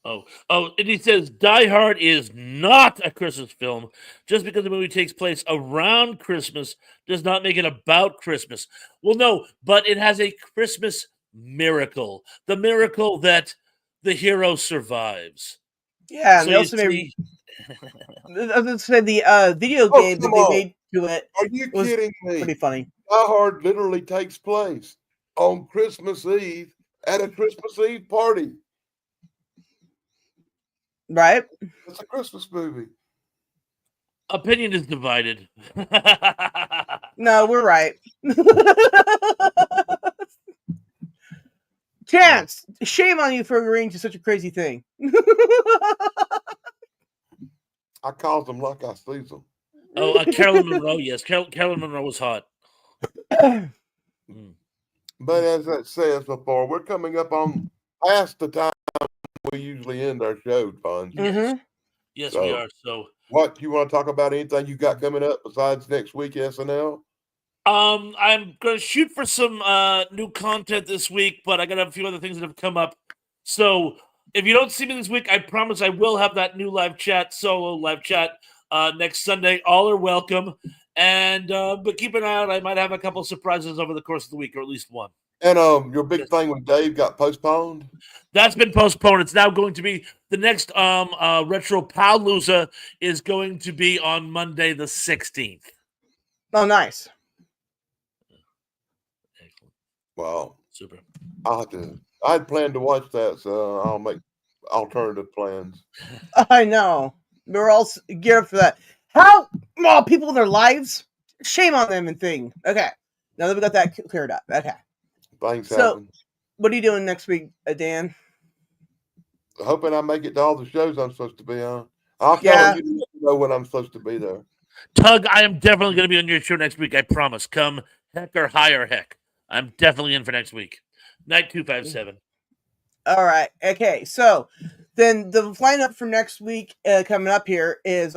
S4: Oh, and he says Die Hard is not a Christmas film. Just because the movie takes place around Christmas does not make it about Christmas. Well, no, but it has a Christmas miracle. The miracle that the hero survives.
S3: Yeah, and
S4: So
S3: they
S4: you
S3: also made,
S4: see-
S3: I was gonna say the video
S2: Oh,
S3: game that
S2: come
S3: they
S2: on.
S3: made to it
S2: Are you
S3: was
S2: kidding me?
S3: pretty funny.
S2: Die Hard literally takes place on Christmas Eve at a Christmas Eve party.
S3: Right?
S2: It's a Christmas movie.
S4: opinion is divided.
S3: No, we're right. Chance, shame on you for agreeing to such a crazy thing.
S2: I calls them like I sees them.
S4: Oh, Carolyn Monroe. Yes, Carolyn Monroe was hot.
S2: But as it says before, we're coming up on past the time we usually end our show, Fonz.
S3: Mm-hmm.
S4: Yes,
S2: So-
S4: we are. So,
S2: What you want to talk about? Anything you got coming up besides next week SNL?
S4: I'm gonna shoot for some new content this week, but I got a few other things that have come up. So, if you don't see me this week, I promise I will have that new solo live chat next Sunday. All are welcome, and but keep an eye out. I might have a couple surprises over the course of the week, or at least one.
S2: And your big thing with Dave got postponed.
S4: That's been postponed. It's now going to be the next Retro Palooza is going to be on Monday the 16th.
S3: Oh, nice.
S4: Excellent.
S2: Wow,
S4: Super.
S2: I had planned to watch that, so I'll make alternative plans.
S3: I know. We're all geared up for that. How people in their lives? Shame on them and thing. Okay. Now that we got that cleared up. Okay.
S2: Things
S3: So-
S2: happen.
S3: What are you doing next week, Dan?
S2: Hoping I make it to all the shows I'm supposed to be on. I'll call
S3: Yeah.
S2: you to let you know when I'm supposed to be there.
S4: Tug, I am definitely going to be on your show next week. I promise. Come heck or high or heck. I'm definitely in for next week. Night 257.
S3: All right. Okay. So then the lineup for next week coming up here is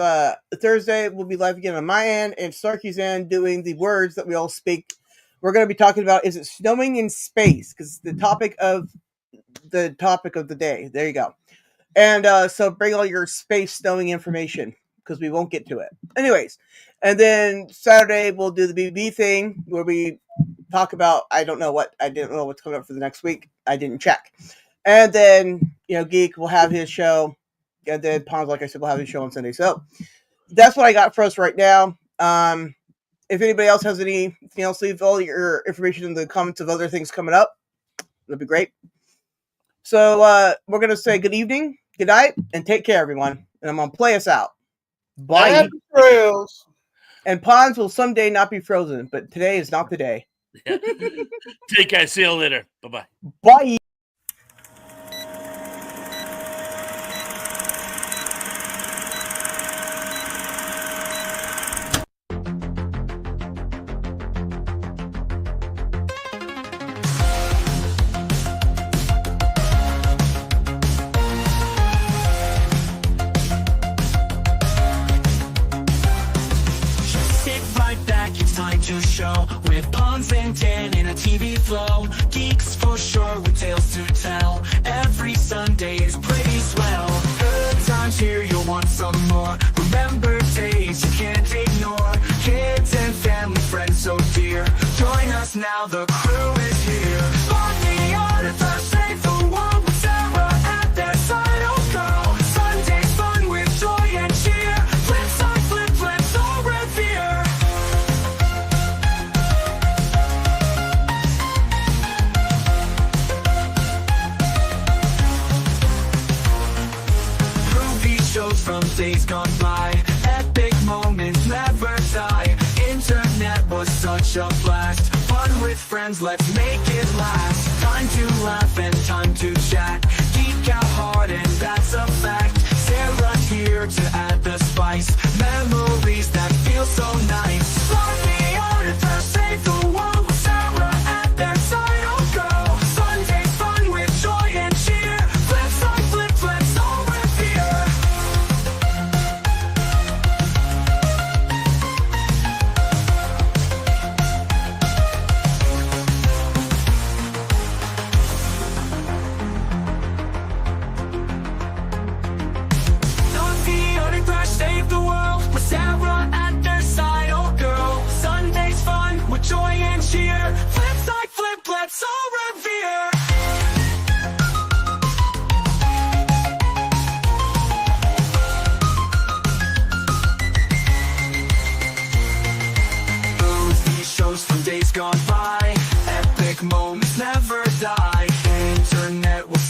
S3: Thursday. We'll be live again on my end and Starkey's end doing the words that we all speak. We're going to be talking about, is it snowing in space? Because the topic of the day. There you go. And so bring all your space snowing information because we won't get to it. Anyways. And then Saturday we'll do the BB thing where we talk about, I didn't know what's coming up for the next week. I didn't check. And then, Geek will have his show. And then Pons, like I said, will have his show on Sunday. So that's what I got for us right now. If anybody else has anything else, leave all your information in the comments of other things coming up. That'd be great. So we're going to say good evening, good night, and take care, everyone. And I'm going to play us out. Bye.
S2: Happy trails.
S3: And ponds will someday not be frozen, but today is not the day.
S4: Yeah. Take care. See you later. Bye-bye.
S3: Bye.
S1: Sit right back, it's time to show. With Pons and Dan in a TV flow. Geeks for sure with tales to tell. Every Sunday is pretty swell. Good times here, you'll want some more. Remember days you can't ignore. Kids and family, friends so dear. Join us now, the crew is here. On the auditor, save the world with Sarah at their side. Oh girl, Sunday's fun with joy and cheer. Flip side, flip, flips, all revere. Movie shows from days gone by. Epic moments never die. Internet was such a blast. Fun with friends, let's make it last. Time to laugh and time to chat. Geek out hard and that's a fact. Sarah's here to add the spice. Memories that feel so nice. Love the auditor, save the world with Sarah at their side. Oh girl, Sunday's fun with joy and cheer.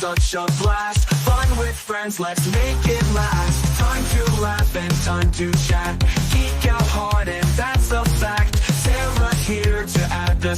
S1: such a blast. Fun with friends, let's make it last. Time to laugh and time to chat. Geek out hard and that's a fact. Sarah here to add the